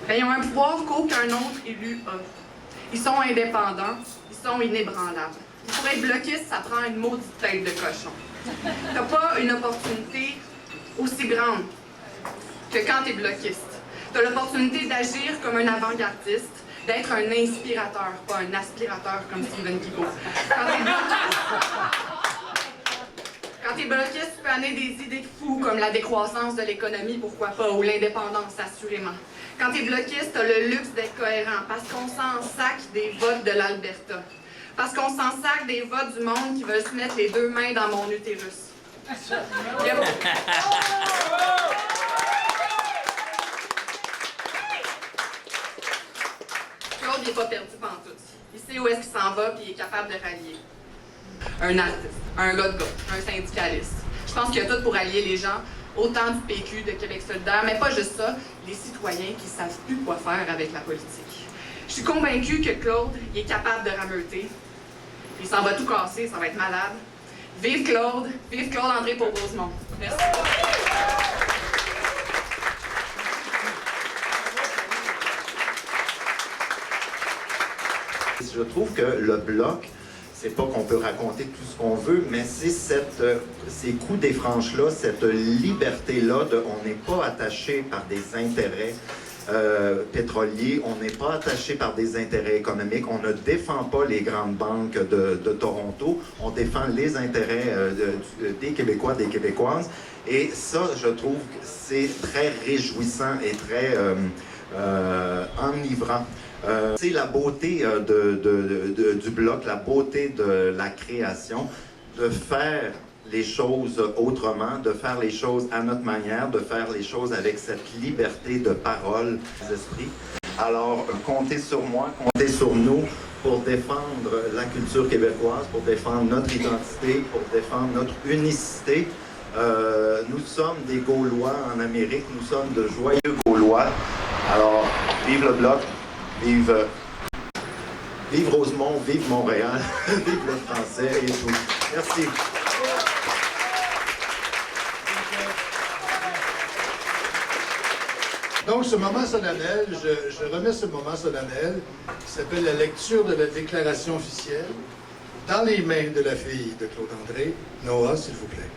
Ils ont un pouvoir qu'aucun autre élu a. Ils sont indépendants, ils sont inébranlables. Pour être bloquiste, ça prend une maudite tête de cochon. T'as pas une opportunité aussi grande que quand t'es bloquiste. T'as l'opportunité d'agir comme un avant-gardiste, d'être un inspirateur, pas un aspirateur comme Stephen Guilbeault. Quand t'es bloquiste, tu peux amener des idées de fous comme la décroissance de l'économie, pourquoi pas, ou l'indépendance, assurément. Quand t'es bloquiste, t'as le luxe d'être cohérent, parce qu'on s'en sac des votes de l'Alberta. Parce qu'on s'en sac des votes du monde qui veulent se mettre les deux mains dans mon utérus. Claude, il n'est pas perdu pantoute. Il sait où est-ce qu'il s'en va, puis il est capable de rallier. Un artiste, un gars de gauche, un syndicaliste. Je pense qu'il y a tout pour allier les gens, autant du PQ, de Québec solidaire, mais pas juste ça, les citoyens qui ne savent plus quoi faire avec la politique. Je suis convaincue que Claude, il est capable de rameuter. Il s'en va tout casser, ça va être malade. Vive Claude-André Pauve-Rosemont. Merci. Je trouve que le Bloc, c'est pas qu'on peut raconter tout ce qu'on veut, mais c'est ces coups des franches-là, cette liberté-là de on n'est pas attaché par des intérêts pétroliers, on n'est pas attaché par des intérêts économiques, on ne défend pas les grandes banques de Toronto, on défend les intérêts des Québécois, des Québécoises, et ça, je trouve que c'est très réjouissant et très enivrant. C'est la beauté du Bloc, la beauté de la création, de faire les choses autrement, de faire les choses à notre manière, de faire les choses avec cette liberté de parole des esprits. Alors, comptez sur moi, comptez sur nous pour défendre la culture québécoise, pour défendre notre identité, pour défendre notre unicité. Nous sommes des Gaulois en Amérique, nous sommes de joyeux Gaulois. Alors, vive le Bloc! Vive Rosemont, vive Montréal, vive le français et tout. Merci. Donc, ce moment solennel, je remets ce moment solennel qui s'appelle la lecture de la déclaration officielle dans les mains de la fille de Claude André. Noah, s'il vous plaît.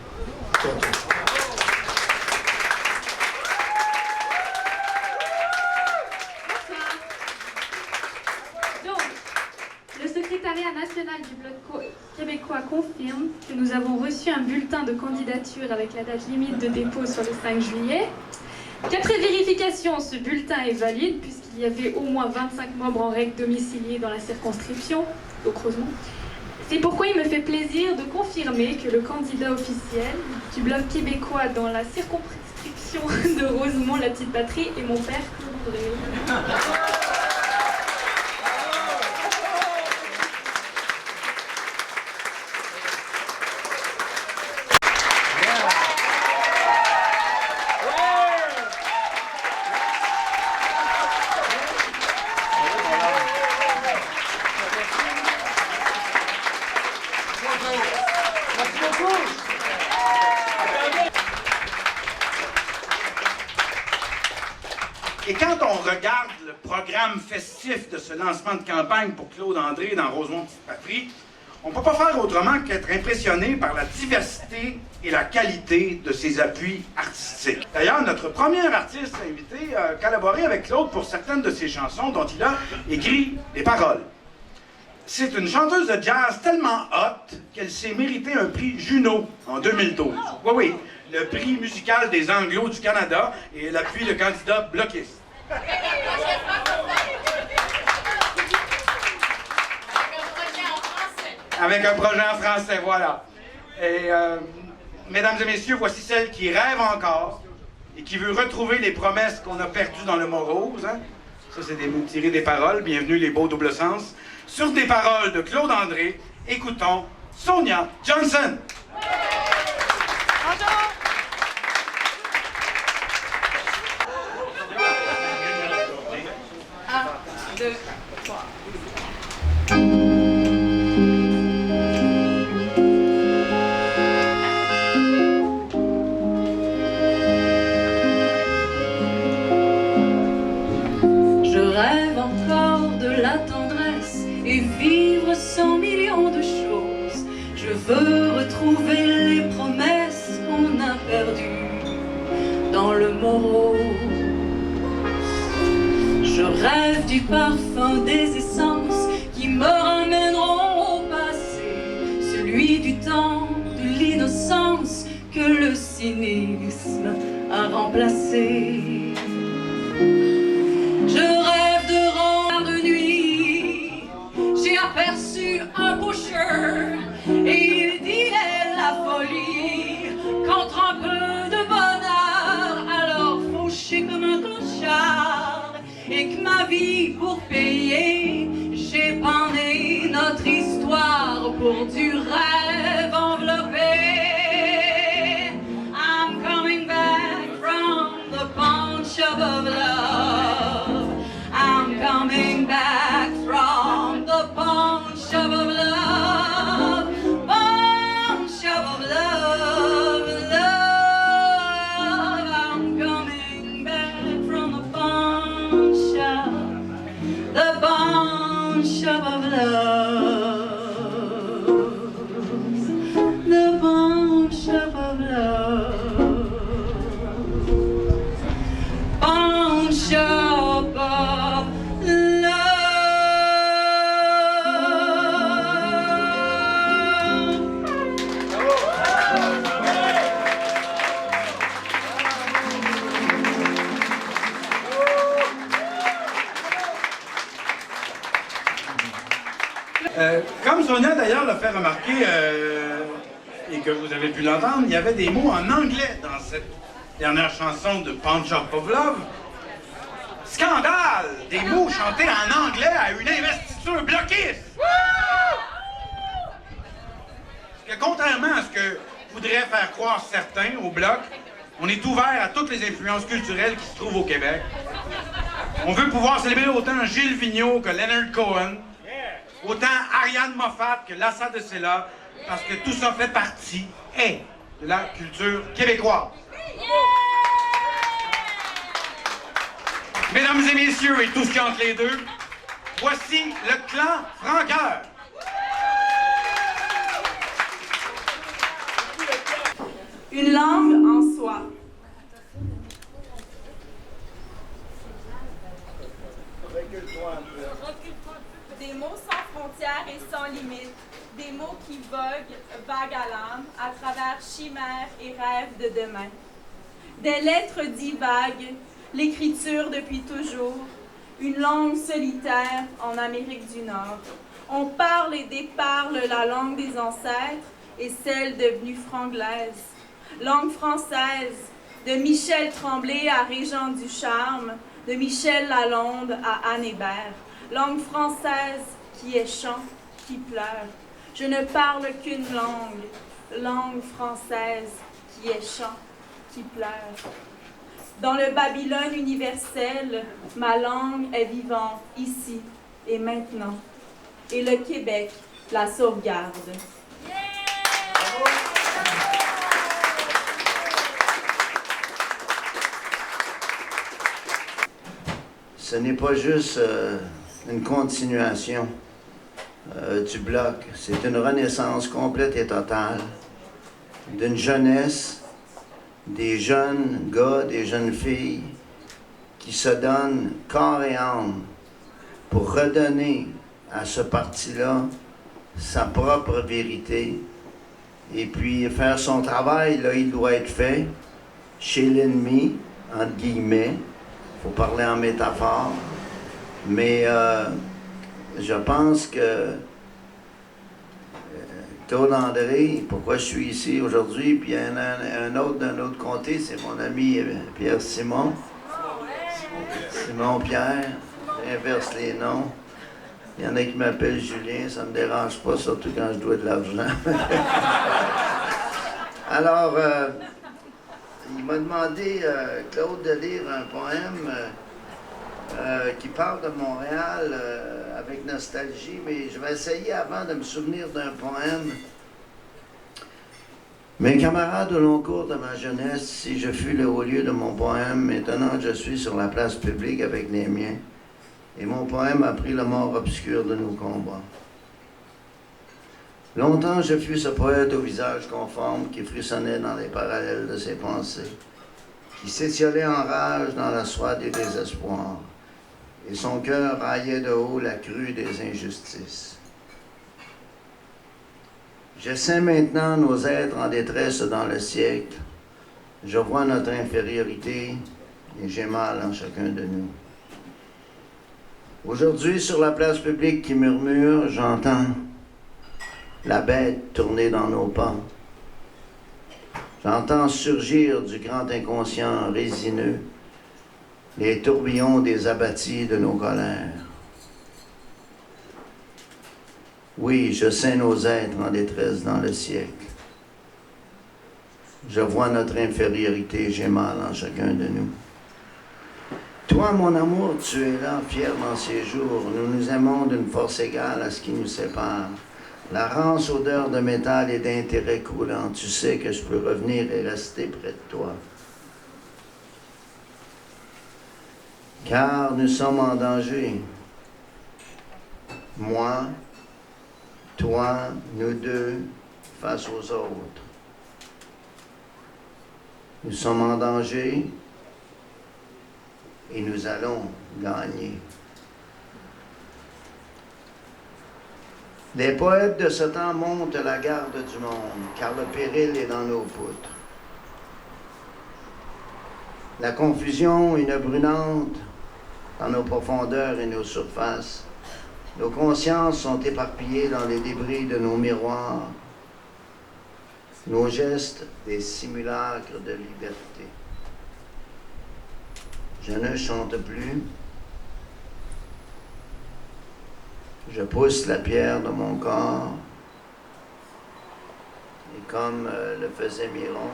Le secrétariat national du Bloc québécois confirme que nous avons reçu un bulletin de candidature avec la date limite de dépôt sur le 5 juillet. Qu'après vérification, ce bulletin est valide puisqu'il y avait au moins 25 membres en règle domiciliés dans la circonscription, donc Rosemont. C'est pourquoi il me fait plaisir de confirmer que le candidat officiel du Bloc québécois dans la circonscription de Rosemont, la petite patrie, est mon père Claude André. Et quand on regarde le programme festif de ce lancement de campagne pour Claude André dans Rosemont Petite Patrie, on ne peut pas faire autrement qu'être impressionné par la diversité et la qualité de ses appuis artistiques. D'ailleurs, notre premier artiste invité a collaboré avec Claude pour certaines de ses chansons dont il a écrit les paroles. C'est une chanteuse de jazz tellement hot qu'elle s'est méritée un prix Juno en 2012. Oui, oui, le prix musical des Anglos du Canada, et elle appuie le candidat bloquiste. Avec un projet en français, voilà. Et, mesdames et messieurs, voici celle qui rêve encore et qui veut retrouver les promesses qu'on a perdues dans le Mont-Rose. Hein? Ça, c'est tiré des paroles. Bienvenue, les beaux double sens. Sur des paroles de Claude André, écoutons Sonia Johnson. Un, deux, trois. veux retrouver les promesses qu'on a perdues dans le morose. Je rêve du parfum des essences qui me ramèneront au passé, celui du temps, de l'innocence que le cynisme a remplacé. Je rêve de rendre de nuit, j'ai aperçu un boucher et il disait la folie contre un peu de bonheur, alors fauché comme un clochard, et que ma vie pour payer, j'ai pané notre histoire pour du rêve enveloppé. I'm coming back from the pawn shop of love. I'm coming back from the pawn shop of love. Pawn shop of love, love. I'm coming back from the pawn shop of love. The pawn shop of love. Pawn shop of love. Comme Sonia d'ailleurs l'a fait remarquer et que vous avez pu l'entendre, il y avait des mots en anglais dans cette dernière chanson de Pawn Shop of Love. Scandale! Des mots chantés en anglais à une investiture bloquiste! Parce que contrairement à ce que voudraient faire croire certains au Bloc, on est ouvert à toutes les influences culturelles qui se trouvent au Québec. On veut pouvoir célébrer autant Gilles Vigneault que Leonard Cohen, autant Ariane Moffat que Lassa de Sela, parce que tout ça fait partie de la culture québécoise. Mesdames et messieurs, et tout ce qui entre les deux, voici le clan Franqueur. Une langue en soi. Des mots sans frontières et sans limites, des mots qui voguent, vagues à l'âme, à travers chimères et rêves de demain. Des lettres divagues, l'écriture depuis toujours, une langue solitaire en Amérique du Nord. On parle et déparle la langue des ancêtres et celle devenue franglaise. Langue française, de Michel Tremblay à Régent Ducharme, de Michel Lalonde à Anne Hébert. Langue française qui est chant, qui pleure. Je ne parle qu'une langue, langue française qui est chant, qui pleure. Dans le Babylone universel, ma langue est vivante ici et maintenant. Et le Québec la sauvegarde. Ce n'est pas juste une continuation du Bloc, c'est une renaissance complète et totale d'une jeunesse, des jeunes gars, des jeunes filles qui se donnent corps et âme pour redonner à ce parti-là sa propre vérité et puis faire son travail, là, il doit être fait chez l'ennemi, entre guillemets. Il faut parler en métaphore, mais je pense que Claude André, pourquoi je suis ici aujourd'hui, puis il y en a un autre d'un autre côté, c'est mon ami Pierre Simon. Simon Pierre, j'inverse les noms. Il y en a qui m'appellent Julien, ça ne me dérange pas, surtout quand je dois de l'argent. Alors, il m'a demandé, Claude, de lire un poème qui parle de Montréal avec nostalgie, mais je vais essayer avant de me souvenir d'un poème. Mes camarades au long cours de ma jeunesse, si je fus le haut lieu de mon poème, maintenant je suis sur la place publique avec les miens, et mon poème a pris le mort obscur de nos combats. Longtemps je fus ce poète au visage conforme qui frissonnait dans les parallèles de ses pensées, qui s'étiolait en rage dans la soie des désespoirs, et son cœur raillait de haut la crue des injustices. J'essaie maintenant nos êtres en détresse dans le siècle. Je vois notre infériorité et j'ai mal en chacun de nous. Aujourd'hui, sur la place publique qui murmure, j'entends la bête tourner dans nos pas. J'entends surgir du grand inconscient résineux les tourbillons des abattis de nos colères. Oui, je sais nos êtres en détresse dans le siècle. Je vois notre infériorité, j'ai mal en chacun de nous. Toi, mon amour, tu es là, fier dans ces jours. Nous nous aimons d'une force égale à ce qui nous sépare. La rance odeur de métal et d'intérêt coulant. Tu sais que je peux revenir et rester près de toi. Car nous sommes en danger. Moi, toi, nous deux, face aux autres. Nous sommes en danger et nous allons gagner. Les poètes de ce temps montent la garde du monde, car le péril est dans nos poutres. La confusion est brûlante dans nos profondeurs et nos surfaces. Nos consciences sont éparpillées dans les débris de nos miroirs. Nos gestes, des simulacres de liberté. Je ne chante plus. Je pousse la pierre de mon corps. Et comme le faisait Miron,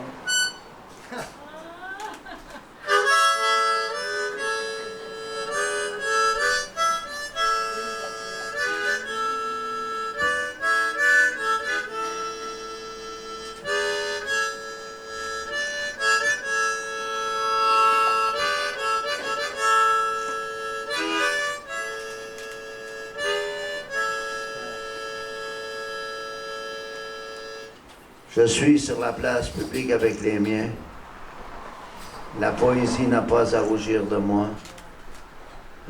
je suis sur la place publique avec les miens. La poésie n'a pas à rougir de moi.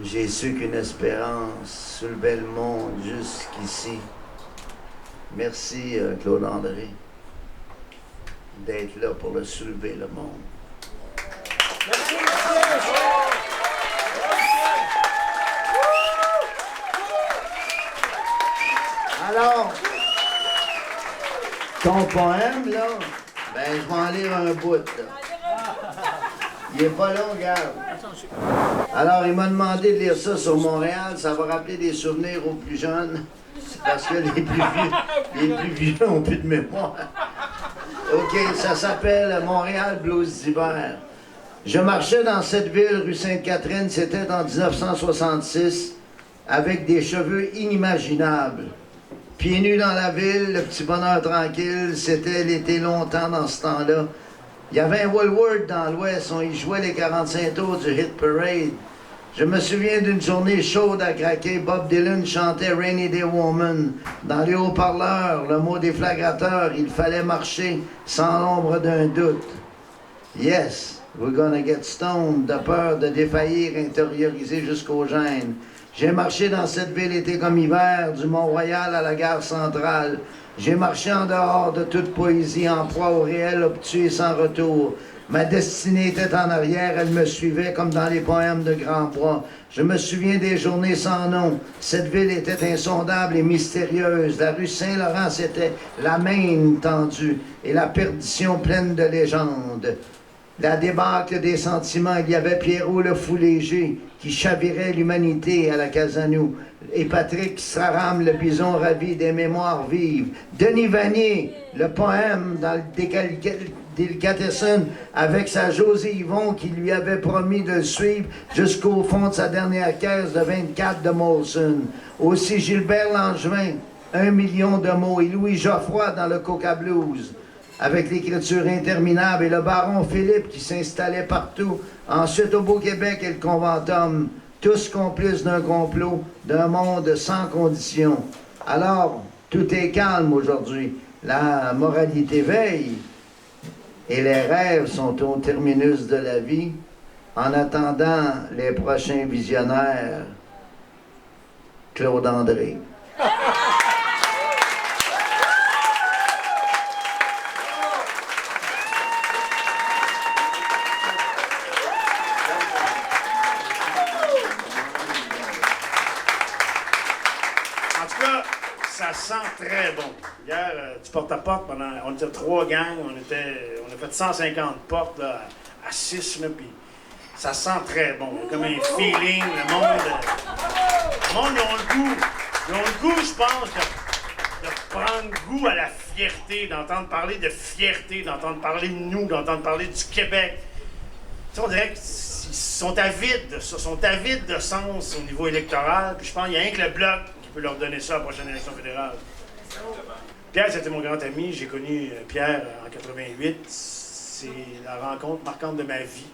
J'ai su qu'une espérance soulevait le monde jusqu'ici. Merci, Claude André, d'être là pour le soulever, le monde. Alors, ton poème, là, ben, je vais en lire un bout, là. Il est pas long, regarde. Alors, il m'a demandé de lire ça sur Montréal. Ça va rappeler des souvenirs aux plus jeunes. Parce que les plus vieux ont plus de mémoire. OK, ça s'appelle Montréal Blues d'hiver. Je marchais dans cette ville, rue Sainte-Catherine, c'était en 1966, avec des cheveux inimaginables. Pieds nus dans la ville, le petit bonheur tranquille, c'était l'été longtemps dans ce temps-là. Il y avait un Woolworth dans l'Ouest, on y jouait les 45 tours du Hit Parade. Je me souviens d'une journée chaude à craquer, Bob Dylan chantait Rainy Day Woman. Dans les haut-parleurs, le mot déflagrateur, il fallait marcher sans l'ombre d'un doute. Yes, we're gonna get stoned, de peur de défaillir, intériorisé jusqu'aux gènes. J'ai marché dans cette ville été comme hiver, du Mont-Royal à la gare centrale. J'ai marché en dehors de toute poésie, en proie au réel obtus et sans retour. Ma destinée était en arrière, elle me suivait comme dans les poèmes de Grandbois. Je me souviens des journées sans nom. Cette ville était insondable et mystérieuse. La rue Saint-Laurent, c'était la Maine tendue et la perdition pleine de légendes. La débâcle des sentiments, il y avait Pierrot le fou léger qui chavirait l'humanité à la Casanou et Patrick Straram, le bison ravi des mémoires vives. Denis Vanier, le poème dans le Délicatessen avec sa José Yvon qui lui avait promis de le suivre jusqu'au fond de sa dernière caisse de 24 de Molson. Aussi Gilbert Langevin, 1 million de mots, et Louis Geoffroy dans le Coca Blues, avec l'écriture interminable, et le baron Philippe qui s'installait partout. Ensuite au Beau-Québec et le Conventum, tous complices d'un complot, d'un monde sans conditions. Alors, Tout est calme aujourd'hui. La moralité veille et les rêves sont au terminus de la vie. En attendant les prochains visionnaires, Claude André. En tout cas, ça sent très bon. Hier, du porte-à-porte, on était 3 gangs, on a fait 150 portes là, à 6, là, puis ça sent très bon. Il y a comme un feeling, le monde, ils ont le goût. Ils ont le goût, je pense, de prendre goût à la fierté, d'entendre parler de fierté, d'entendre parler de nous, d'entendre parler du Québec. Tu sais, on dirait qu'ils sont avides de ça, sont avides de sens au niveau électoral, puis je pense qu'il n'y a rien que le Bloc qui peut leur donner ça à la prochaine élection fédérale. Pierre, c'était mon grand ami. J'ai connu Pierre en 88. C'est la rencontre marquante de ma vie.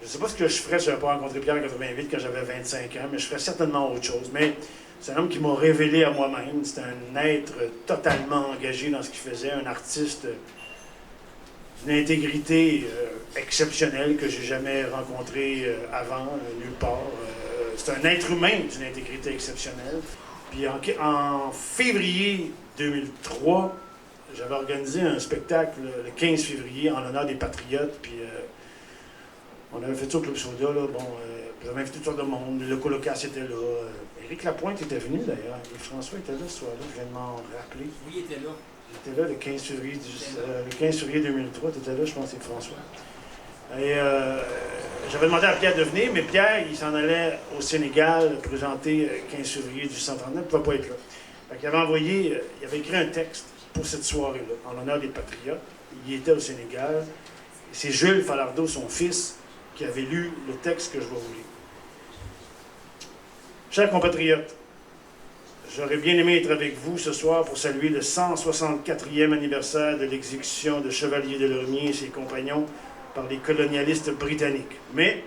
Je ne sais pas ce que je ferais si je n'avais pas rencontré Pierre en 88 quand j'avais 25 ans, mais je ferais certainement autre chose. Mais c'est un homme qui m'a révélé à moi-même. C'est un être totalement engagé dans ce qu'il faisait, un artiste d'une intégrité exceptionnelle que j'ai jamais rencontré avant, nulle part. C'est un être humain d'une intégrité exceptionnelle. Puis en février 2003, j'avais organisé un spectacle le 15 février en l'honneur des Patriotes. Puis on avait fait ça au Club Soda. Là, j'avais invité toutes sortes de monde. Le colocasse était là. Éric Lapointe était venu d'ailleurs. Et François était là ce soir-là. Je viens de m'en rappeler. Oui, il était là. Il était là le 15 février 2003. Tu étais là, je pense, c'est François. Et j'avais demandé à Pierre de venir, mais Pierre, il s'en allait au Sénégal présenter le 15 février 1839, il ne pouvait pas être là. Fait qu'il il avait écrit un texte pour cette soirée-là, en l'honneur des Patriotes. Il était au Sénégal. C'est Jules Falardeau, son fils, qui avait lu le texte que je vais vous lire. Chers compatriotes, j'aurais bien aimé être avec vous ce soir pour saluer le 164e anniversaire de l'exécution de Chevalier Delormier et ses compagnons par les colonialistes britanniques. Mais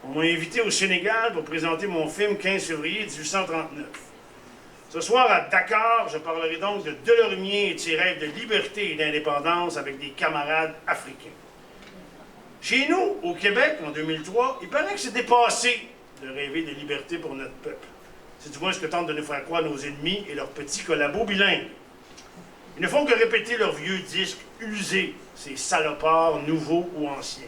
on m'a invité au Sénégal pour présenter mon film 15 février 1839. Ce soir, à Dakar, je parlerai donc de Delormier et de ses rêves de liberté et d'indépendance avec des camarades africains. Chez nous, au Québec, en 2003, il paraît que c'est dépassé de rêver de liberté pour notre peuple. C'est du moins ce que tentent de nous faire croire nos ennemis et leurs petits collabos bilingues. Ils ne font que répéter leurs vieux disques usés, ces salopards nouveaux ou anciens.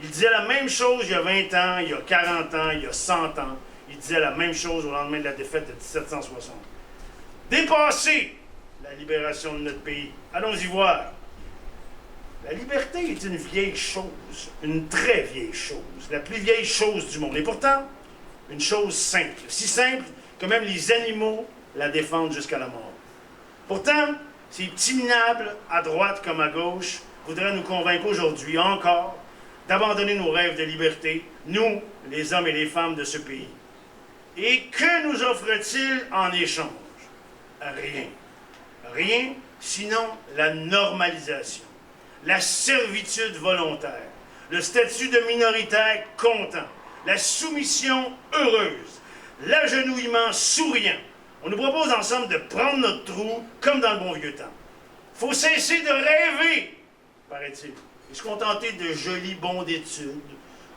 Ils disaient la même chose il y a 20 ans, il y a 40 ans, il y a 100 ans. Ils disaient la même chose au lendemain de la défaite de 1760. Dépasser la libération de notre pays. Allons-y voir. La liberté est une vieille chose, une très vieille chose, la plus vieille chose du monde. Et pourtant, une chose simple, si simple que même les animaux la défendent jusqu'à la mort. Pourtant, ces petits minables, à droite comme à gauche, voudraient nous convaincre aujourd'hui encore d'abandonner nos rêves de liberté, nous, les hommes et les femmes de ce pays. Et que nous offre-t-il en échange? Rien. Rien, sinon la normalisation, la servitude volontaire, le statut de minoritaire content, la soumission heureuse, l'agenouillement souriant. On nous propose ensemble de prendre notre trou comme dans le bon vieux temps. Faut cesser de rêver, paraît-il, et se contenter de jolis bons d'études,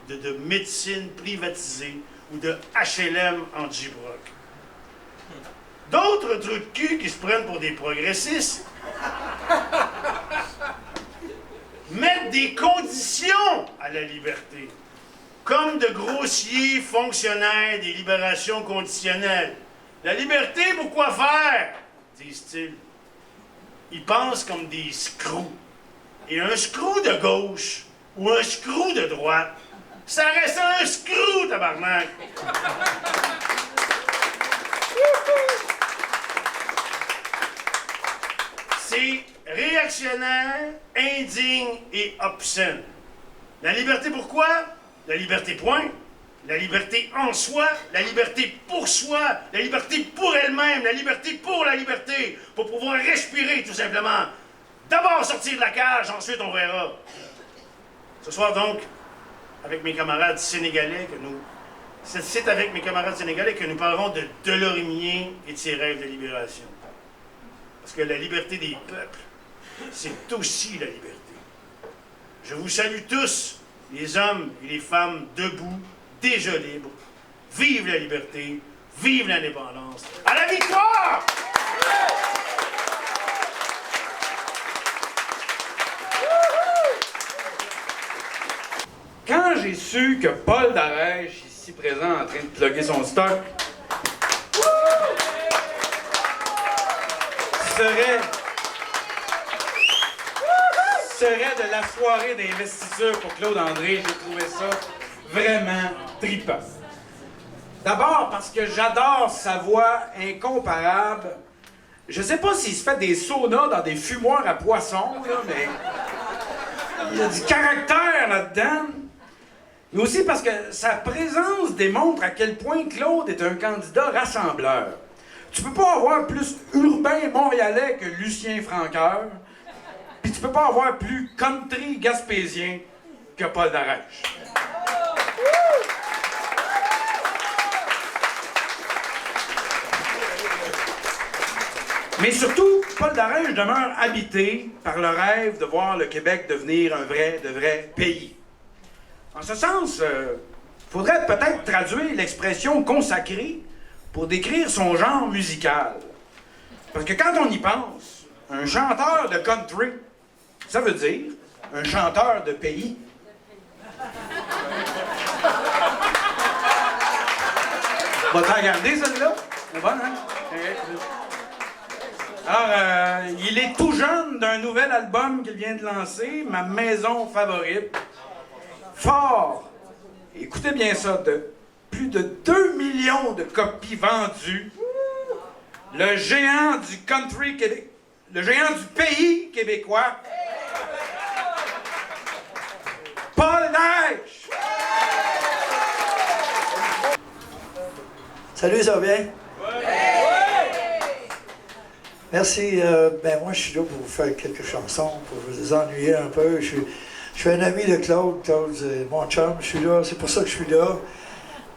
de médecine privatisée ou de HLM en Gibroc. D'autres trous de cul qui se prennent pour des progressistes mettent des conditions à la liberté, comme de grossiers fonctionnaires des libérations conditionnelles. La liberté, pour quoi faire? Disent-ils. Ils pensent comme des screws. Et un screw de gauche ou un screw de droite, ça reste un screw, tabarnak! C'est réactionnaire, indigne et obscène. La liberté pourquoi? La liberté point. La liberté en soi, la liberté pour soi, la liberté pour elle-même, la liberté pour la liberté, pour pouvoir respirer tout simplement. D'abord sortir de la cage, ensuite on verra. Ce soir donc, avec mes camarades sénégalais que nous C'est avec mes camarades sénégalais que nous parlerons de Delorimier et de ses rêves de libération. Parce que la liberté des peuples, c'est aussi la liberté. Je vous salue tous, les hommes et les femmes debout, déjà libres. Vive la liberté, vive l'indépendance. À la victoire! Quand j'ai su que Paul Darèche, ici présent, en train de plugger son stock, serait de la soirée d'investiture pour Claude André, j'ai trouvé ça vraiment trippant. D'abord parce que j'adore sa voix incomparable. Je sais pas s'il se fait des saunas dans des fumoirs à poissons, là, mais il y a du caractère là-dedans. Mais aussi parce que sa présence démontre à quel point Claude est un candidat rassembleur. Tu peux pas avoir plus urbain montréalais que Lucien Francoeur, puis tu peux pas avoir plus country gaspésien que Paul Darèche. Mais surtout, Paul Darèche demeure habité par le rêve de voir le Québec devenir un vrai, de vrai pays. En ce sens, faudrait peut-être traduire l'expression consacrée pour décrire son genre musical. Parce que quand on y pense, un chanteur de country, ça veut dire un chanteur de pays. Va t'en regarder, celle-là? C'est bonne, hein? Alors, il est tout jeune d'un nouvel album qu'il vient de lancer, Ma maison favorite. Fort, écoutez bien ça, de plus de 2 millions de copies vendues. Le géant du country Québec, le géant du pays québécois, Paul Darèche. Salut, ça va bien? Merci. Moi, je suis là pour vous faire quelques chansons, pour vous ennuyer un peu. Je suis un ami de Claude. Claude, c'est mon chum. Je suis là. C'est pour ça que je suis là.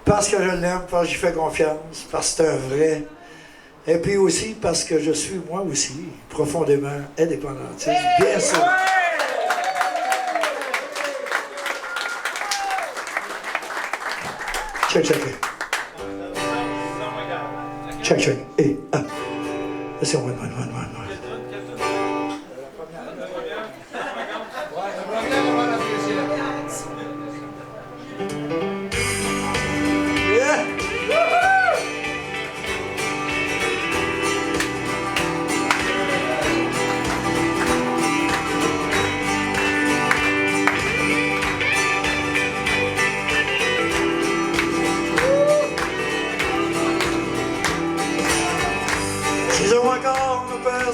Parce que je l'aime, parce que j'y fais confiance, parce que c'est un vrai. Et puis aussi parce que je suis, moi aussi, profondément indépendantiste. Bien sûr. Check, check. Check, check. Et, c'est one.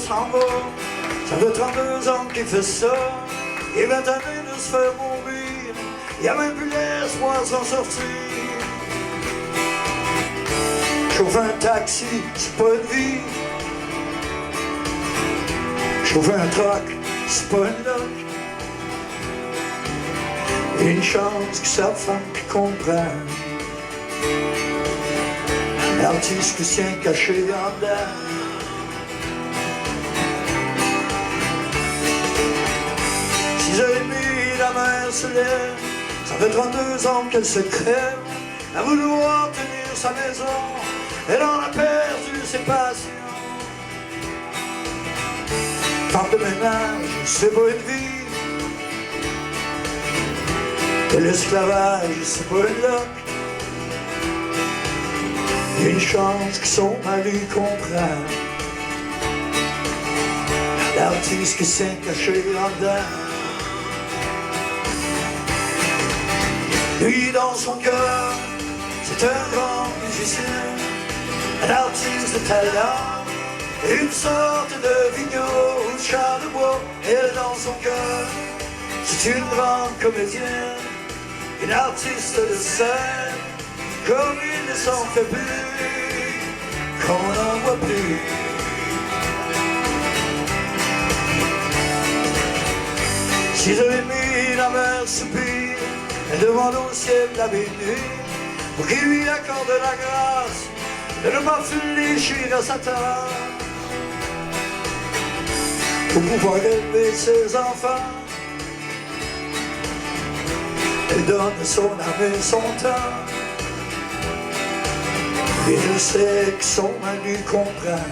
S'en va. Ça fait 32 ans qu'il fait ça. Il va t'amener de se faire mourir. Il n'y a même plus l'espoir de s'en sortir. Chauffer un taxi, c'est pas une vie. Chauffer un truck, c'est pas une loc. Une chance que sa femme qui comprend. L'artiste qui tient caché en dedans. 6h30, la mer se lève. Ça fait 32 ans qu'elle se crève à vouloir tenir sa maison. Elle en a perdu ses passions. Femme de ménage, c'est pas une vie. De l'esclavage, c'est pas une loc. Une chance que son mari comprend. L'artiste qui s'est caché en dedans. Lui, dans son cœur, c'est un grand musicien, un artiste de talent, une sorte de vigneault ou de char de bois. Elle, dans son cœur, c'est une grande comédienne, une artiste de scène, comme il ne s'en fait plus, qu'on n'en voit plus. Six heures et demie, la mer soupire. Elle demande au ciel la bénie pour qu'il lui accorde la grâce de ne pas fléchir à sa tâche, pour pouvoir élever ses enfants. Elle donne son âme et son temps, et je sais que son mari comprend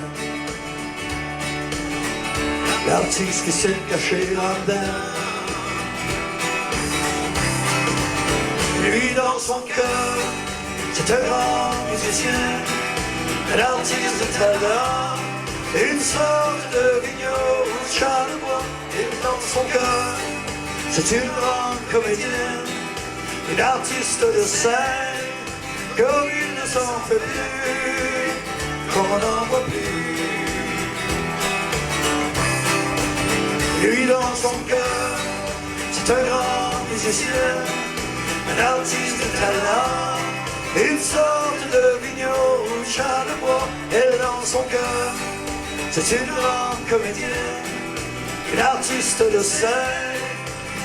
l'artiste qui s'est caché là-dedans. Lui dans son cœur, c'est un grand musicien, un artiste de talent, une sorte de vigneault ou de charlebois. Et dans son cœur, c'est une grande comédienne, une artiste de scène, comme il ne s'en fait plus, comme on n'en voit plus. Lui dans son cœur, c'est un grand musicien, un artiste de talent, une sorte de vigneault ou de charlebois. Elle dans son cœur, c'est une grande comédienne, une artiste de scène,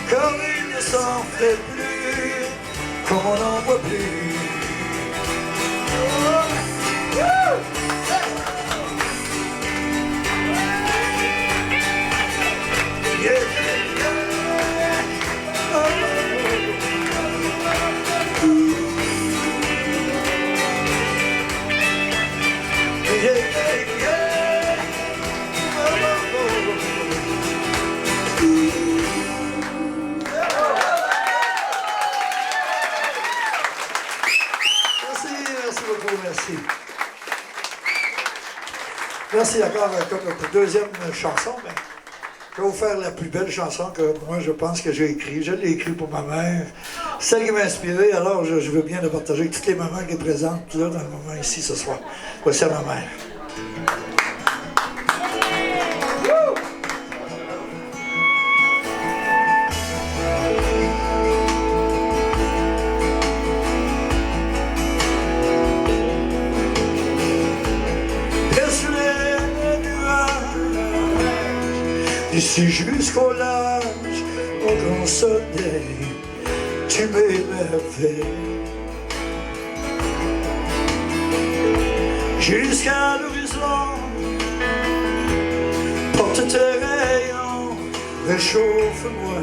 comme il ne s'en fait plus, comme on n'en voit plus. Merci encore comme notre deuxième chanson. Ben, je vais vous faire la plus belle chanson que moi je pense que j'ai écrite. Je l'ai écrite pour ma mère. Celle qui m'a inspiré, alors je veux bien la partager avec toutes les mamans qui sont présentes là dans le moment ici ce soir. Voici à ma mère. D'ici jusqu'au large, au grand soleil, tu m'émerveilles. Jusqu'à l'horizon, porte tes rayons, réchauffe-moi,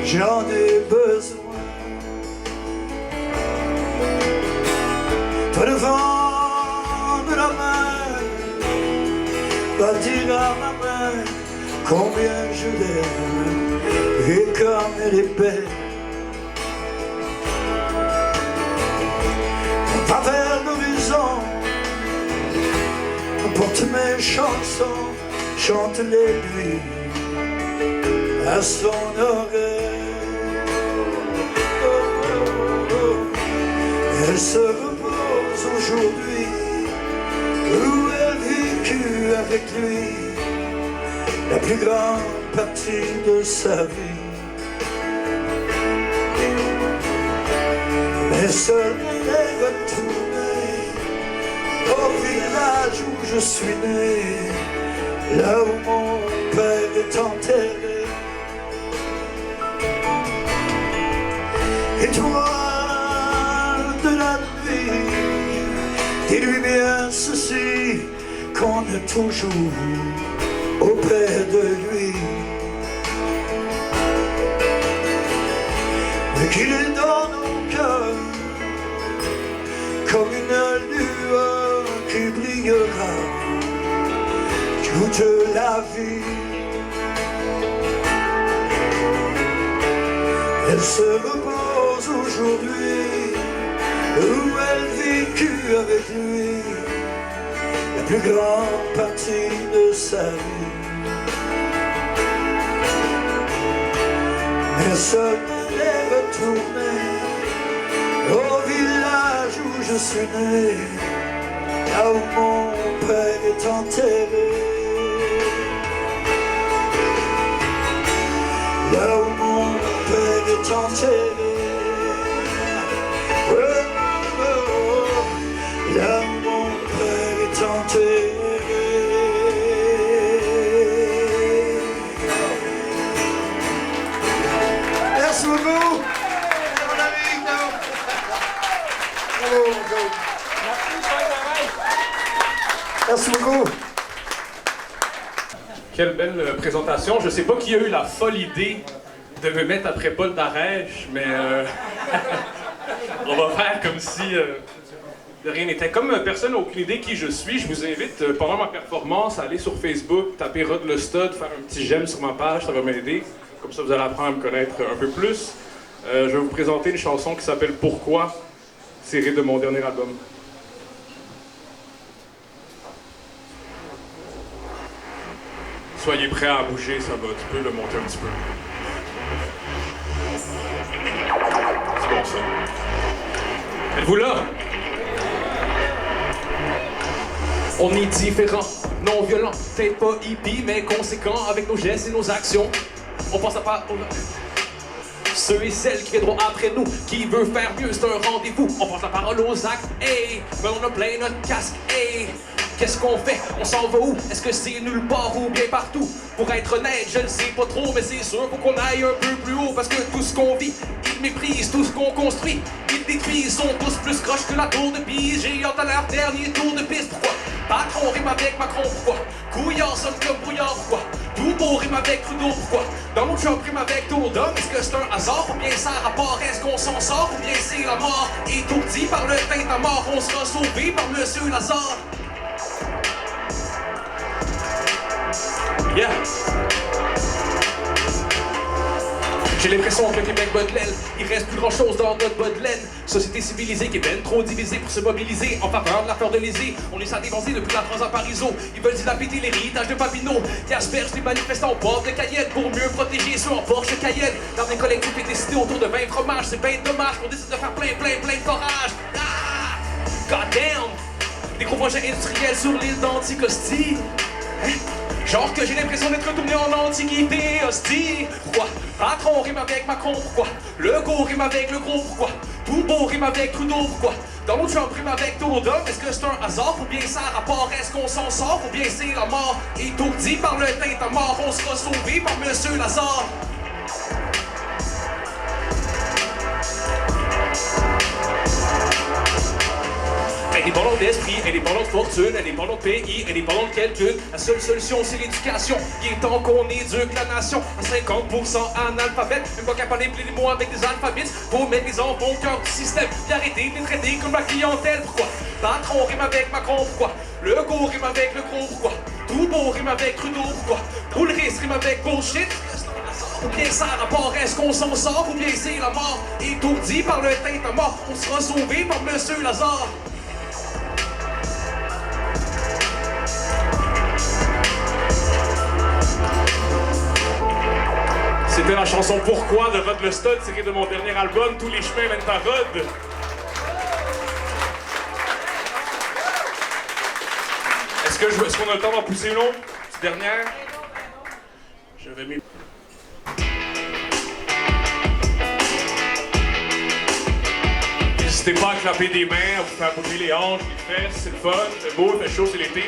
j'en ai besoin. Toi le vent de la mer, va dire à ma mère combien je l'aime et comme elle est belle. On va vers l'horizon, on porte mes chansons, chante-les lui à son oreille. Elle se repose aujourd'hui où elle vécut avec lui la plus grande partie de sa vie. Mais seule elle est retournée au village où je suis né, là où mon père est enterré. Étoile de la nuit, dis-lui bien ceci, qu'on est toujours auprès de lui, mais qu'il est dans nos cœurs comme une lueur qui brillera toute la vie. Elle se repose aujourd'hui où elle vécut avec lui la plus grande partie de sa vie. Mais seule elle est retournée au village où je suis né, là où mon père est enterré, là où mon père est enterré, oh, oh, oh, là où mon père est enterré. Merci beaucoup, mon ami. Merci beaucoup. Quelle belle présentation. Je sais pas qui a eu la folle idée de me mettre après Paul Darèche, mais on va faire comme si de rien n'était. Comme personne n'a aucune idée qui je suis, je vous invite pendant ma performance à aller sur Facebook, taper Rod le Stud, faire un petit j'aime sur ma page, ça va m'aider. Comme ça, vous allez apprendre à me connaître un peu plus. Je vais vous présenter une chanson qui s'appelle Pourquoi, tirée de mon dernier album. Soyez prêts à bouger, ça va. Tu peux le monter un petit peu. C'est bon, ça. Êtes-vous là? On est différents, non violents, peut-être pas hippie, mais conséquents avec nos gestes et nos actions. On pense à pas aux... Ceux et celles qui viendront après nous, qui veut faire mieux, c'est un rendez-vous. On porte la parole aux actes, hey, mais on a plein notre casque, hey. Qu'est-ce qu'on fait? On s'en va où? Est-ce que c'est nulle part ou bien partout? Pour être honnête, je ne sais pas trop, mais c'est sûr, faut qu'on aille un peu plus haut. Parce que tout ce qu'on vit, ils méprisent, tout ce qu'on construit, ils détruisent, sont tous plus croches que la tour de Pise. J'ai hâte à leur dernier tour de piste, pourquoi? Patron rime avec Macron, pourquoi? Couillard sonne comme brouillard, pourquoi? Tout beau rime avec Trudeau, pourquoi? Dans mon job rime avec tour d'homme, est-ce que c'est un hasard ou bien ça a rapport? Est-ce qu'on s'en sort ou bien c'est la mort? Étourdi par le teint à mort, on sera sauvé par Monsieur Lazare. Yeah. J'ai l'impression que le Québec bat de l'aile. Il reste plus grand chose dans notre bas de laine. Société civilisée qui est ben trop divisée pour se mobiliser en faveur de la fleur de l'Élysée. On est à dévancer depuis la France à Parisot. Ils veulent dilapider l'héritage de Papineau. Qui aspergent les manifestants au bord de Cayenne pour mieux protéger ceux en Porsche Cayenne. Dans des collectifs est décidé autour de 20 fromages. C'est ben dommage qu'on décide de faire plein de forages. Ah! God damn! Des gros projets industriels sur l'île d'Anticosti. Hein? Genre que j'ai l'impression d'être retourné en antiquité, hostie. Pourquoi? Patron rime avec Macron, pourquoi? Le go rime avec le gros, pourquoi? Tout beau rime avec Trudeau, pourquoi? Dans l'autre Trump rime avec Trudeau, est-ce que c'est un hasard ou bien ça a rapport? Est-ce qu'on s'en sort ou bien c'est la mort? Étourdi par le teint à mort, on sera sauvé par Monsieur Lazare. Indépendant d'esprit, indépendant de fortune, indépendant de pays, indépendant de calcul. La seule solution, c'est l'éducation. Il est temps qu'on éduque la nation à 50% analphabète. Même pas capable d'impliquer les mots avec des alphabets. Faut mettre les enfants au cœur du système. Puis arrêter de les traiter comme la clientèle. Pourquoi? Patron rime avec Macron, pourquoi? Le go rime avec le gros, pourquoi? Tout beau rime avec Trudeau, pourquoi? Boulris rime avec bullshit. Ou bien ça a rapport, est-ce qu'on s'en sort ou bien c'est la mort? Étourdi par le teint à mort, on sera sauvé par Monsieur Lazare. C'était la chanson Pourquoi de Rod le Stud, tirée de mon dernier album, Tous les chemins mènent à Rod. Est-ce qu'on a le temps d'en pousser une autre? Petite dernière? Je vais m'y... N'hésitez pas à clapper des mains, à vous faire bouger les hanches, les fesses, c'est le fun, c'est beau, il fait chaud, c'est l'été.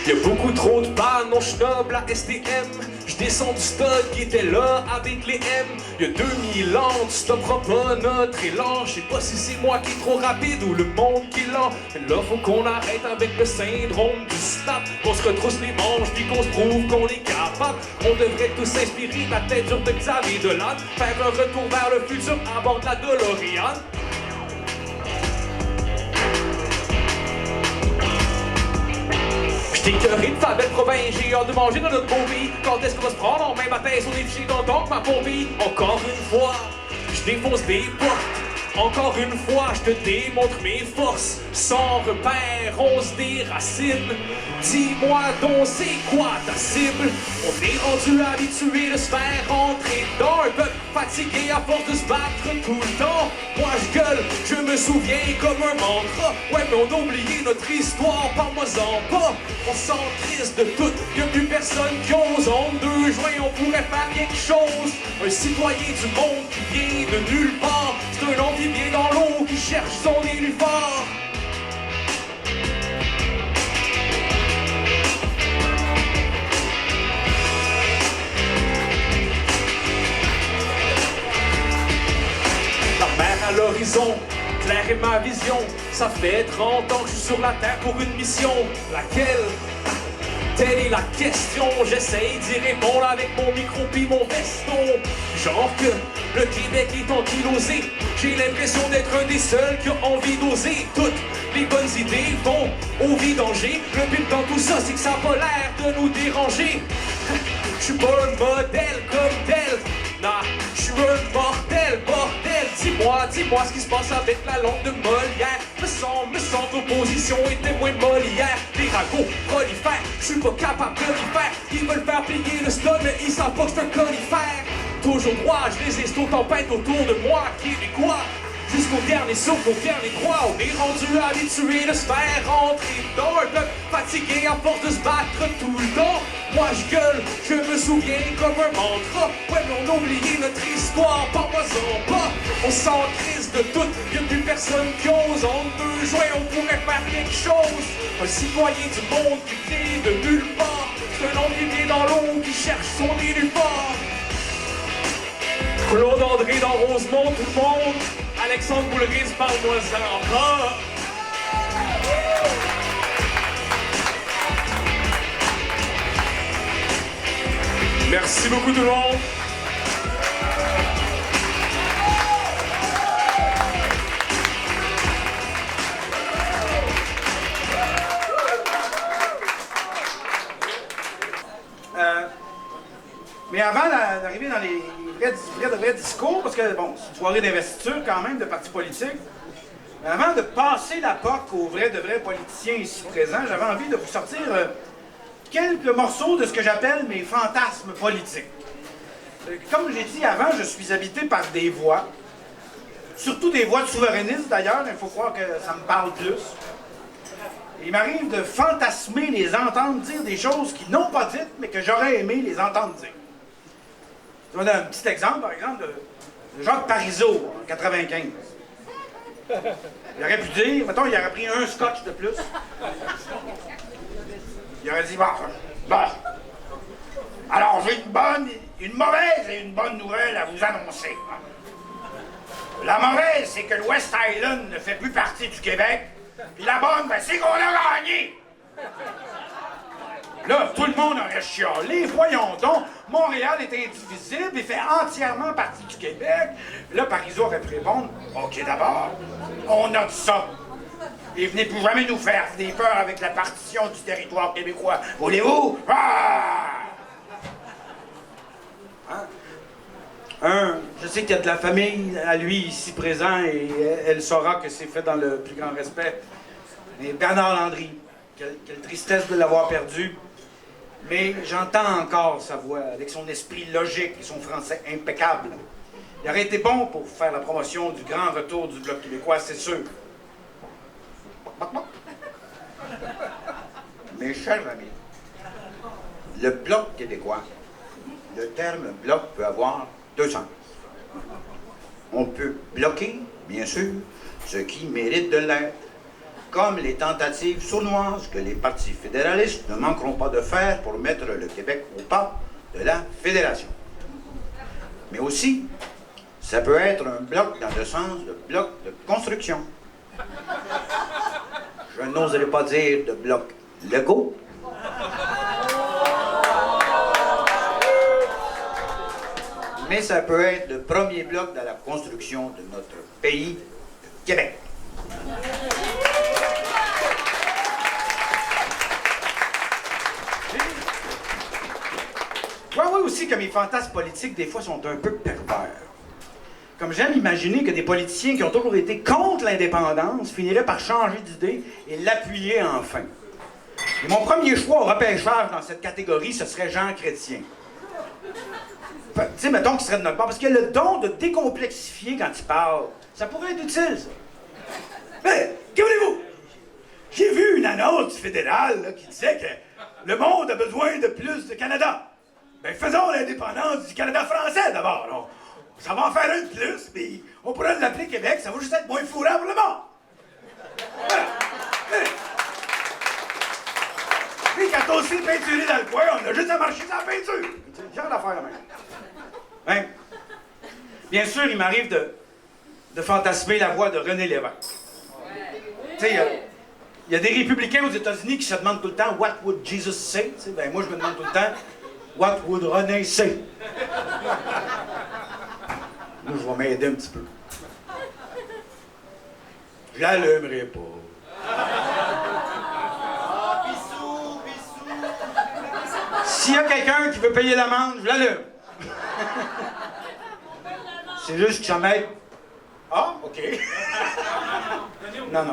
Y'a beaucoup trop de pannes, non j'suis noble à STM. J'descends du stock qui était là avec les M. Y'a 2000 ans, tu stopperas pas notre élan. J'sais pas si c'est moi qui est trop rapide ou le monde qui est lent. Mais là faut qu'on arrête avec le syndrome du stop. Qu'on se retrousse les manches puis qu'on se prouve qu'on est capable. On devrait tous s'inspirer de la tête dure de Xavier Dolan. Faire un retour vers le futur à bord de la DeLorean. J't'ai écœuré de faire belle province, j'ai hâte de manger dans notre beau pays. Quand est-ce qu'on va se prendre en main ma tête? On est fiché dans le donc ma pompe. Encore une fois, je défonce des portes. Encore une fois, je te démontre mes forces. Sans repère, on se déracine. Dis-moi donc, c'est quoi ta cible? On est rendu habitué de se faire rentrer dans un peuple fatigué à force de se battre tout le temps. Moi je gueule, je me souviens comme un mantra. Ouais, mais on a oublié notre histoire, parle-moi-en pas. On s'en triste de tout, y'a plus personne qui ose. En 2 juin, on pourrait faire quelque chose. Un citoyen du monde qui vient de nulle part. C'est un amphibien dans l'eau qui cherche son nénuphar. La mer à l'horizon, clair et ma vision. Ça fait 30 ans que je suis sur la terre pour une mission. Laquelle? Telle est la question, j'essaye d'y répondre avec mon micro pis mon veston. Genre que le Québec est ankylosé, j'ai l'impression d'être un des seuls qui a envie d'oser. Toutes les bonnes idées vont au vidanger. Le but dans tout ça, c'est que ça a pas l'air de nous déranger. Je suis pas un modèle comme tel, nah, je suis un mortel, bordel. Dis-moi ce qui se passe avec la langue de Molière. Me sens d'opposition et témoin de Molière. Les ragots prolifèrent, je suis pas capable de les faire. Ils veulent faire payer le stun, mais ils savent pas que je suis un conifère. Toujours droit, je résiste aux tempêtes autour de moi, québécois. Jusqu'au dernier souffle, au dernier croix, on est rendu habitué de se faire rentrer dans un peuple fatigué à force de se battre tout le temps. Moi je gueule, je me souviens comme un mantra. Ouais mais on a oublié notre histoire, parle-moi-en pas. On s'en crise de tout, y'a plus personne qui ose. En 2 juin on pourrait faire quelque chose. Un citoyen du monde qui vient de nulle part. C'est un homme qui vient dans l'eau, qui cherche son nénuphar. Claude André dans Rosemont, tout le monde. Alexandre Boulris, parle-moi-en. Ah! Merci beaucoup tout le monde. Mais avant d'arriver dans les vrais discours, parce que, bon, c'est une soirée d'investiture quand même, de partis politiques, mais avant de passer la POC aux vrais politiciens ici présents, j'avais envie de vous sortir quelques morceaux de ce que j'appelle mes fantasmes politiques. Comme j'ai dit avant, je suis habité par des voix, surtout des voix de souverainistes d'ailleurs, il faut croire que ça me parle plus. Il m'arrive de fantasmer, les entendre dire des choses qu'ils n'ont pas dites, mais que j'aurais aimé les entendre dire. Je vais donner un petit exemple, par exemple, de Jacques Parizeau, en 95. Il aurait pu dire, mettons, il aurait pris un scotch de plus. Il aurait dit, bon, alors j'ai une mauvaise et une bonne nouvelle à vous annoncer. La mauvaise, c'est que le West Island ne fait plus partie du Québec. Puis la bonne, ben, c'est qu'on a gagné! Là, tout le monde aurait chialé. Voyons donc, Montréal est indivisible, il fait entièrement partie du Québec. Puis là, Parizeau aurait pu répondre, OK, d'abord, on note ça. Et venez plus jamais nous faire des peurs avec la partition du territoire québécois. Voulez-vous? Ah! Hein? Je sais qu'il y a de la famille à lui ici présent et elle saura que c'est fait dans le plus grand respect. Mais Bernard Landry, quelle tristesse de l'avoir perdu. Mais j'entends encore sa voix avec son esprit logique et son français impeccable. Il aurait été bon pour faire la promotion du grand retour du Bloc québécois, c'est sûr. Mes chers amis, le Bloc québécois, le terme bloc peut avoir 2 sens. On peut bloquer, bien sûr, ce qui mérite de l'être, comme les tentatives sournoises que les partis fédéralistes ne manqueront pas de faire pour mettre le Québec au pas de la fédération. Mais aussi, ça peut être un bloc dans le sens de bloc de construction. Je n'oserais pas dire de bloc Lego. Mais ça peut être le premier bloc dans la construction de notre pays, le Québec. Je vois aussi que mes fantasmes politiques, des fois, sont un peu pervers. Comme j'aime imaginer que des politiciens qui ont toujours été contre l'indépendance finiraient par changer d'idée et l'appuyer enfin. Et mon premier choix au repêchage dans cette catégorie, ce serait Jean Chrétien. Tu sais, mettons qu'il serait de notre part, parce qu'il a le don de décomplexifier quand il parle. Ça pourrait être utile, ça. Mais, que voulez-vous? J'ai vu une annonce du fédéral là, qui disait que le monde a besoin de plus de Canada. Ben, faisons l'indépendance du Canada français d'abord. Là. Ça va en faire un de plus, mais on pourrait l'appeler Québec, ça va juste être moins fourrant pour le monde. Voilà. Puis quand on s'est peinturé dans le coin, on a juste à marcher dans la peinture. C'est le genre d'affaire, même. Hein? Bien sûr, il m'arrive de fantasmer la voix de René Lévesque. Tu sais, il y a des républicains aux États-Unis qui se demandent tout le temps « What would Jesus say? » Ben moi, je me demande tout le temps « What would René say? » Moi, je vais m'aider un petit peu. Je l'allumerai pas. S'il y a quelqu'un qui veut payer l'amende, je l'allume. C'est juste que ça m'aide. Ah, OK. Non.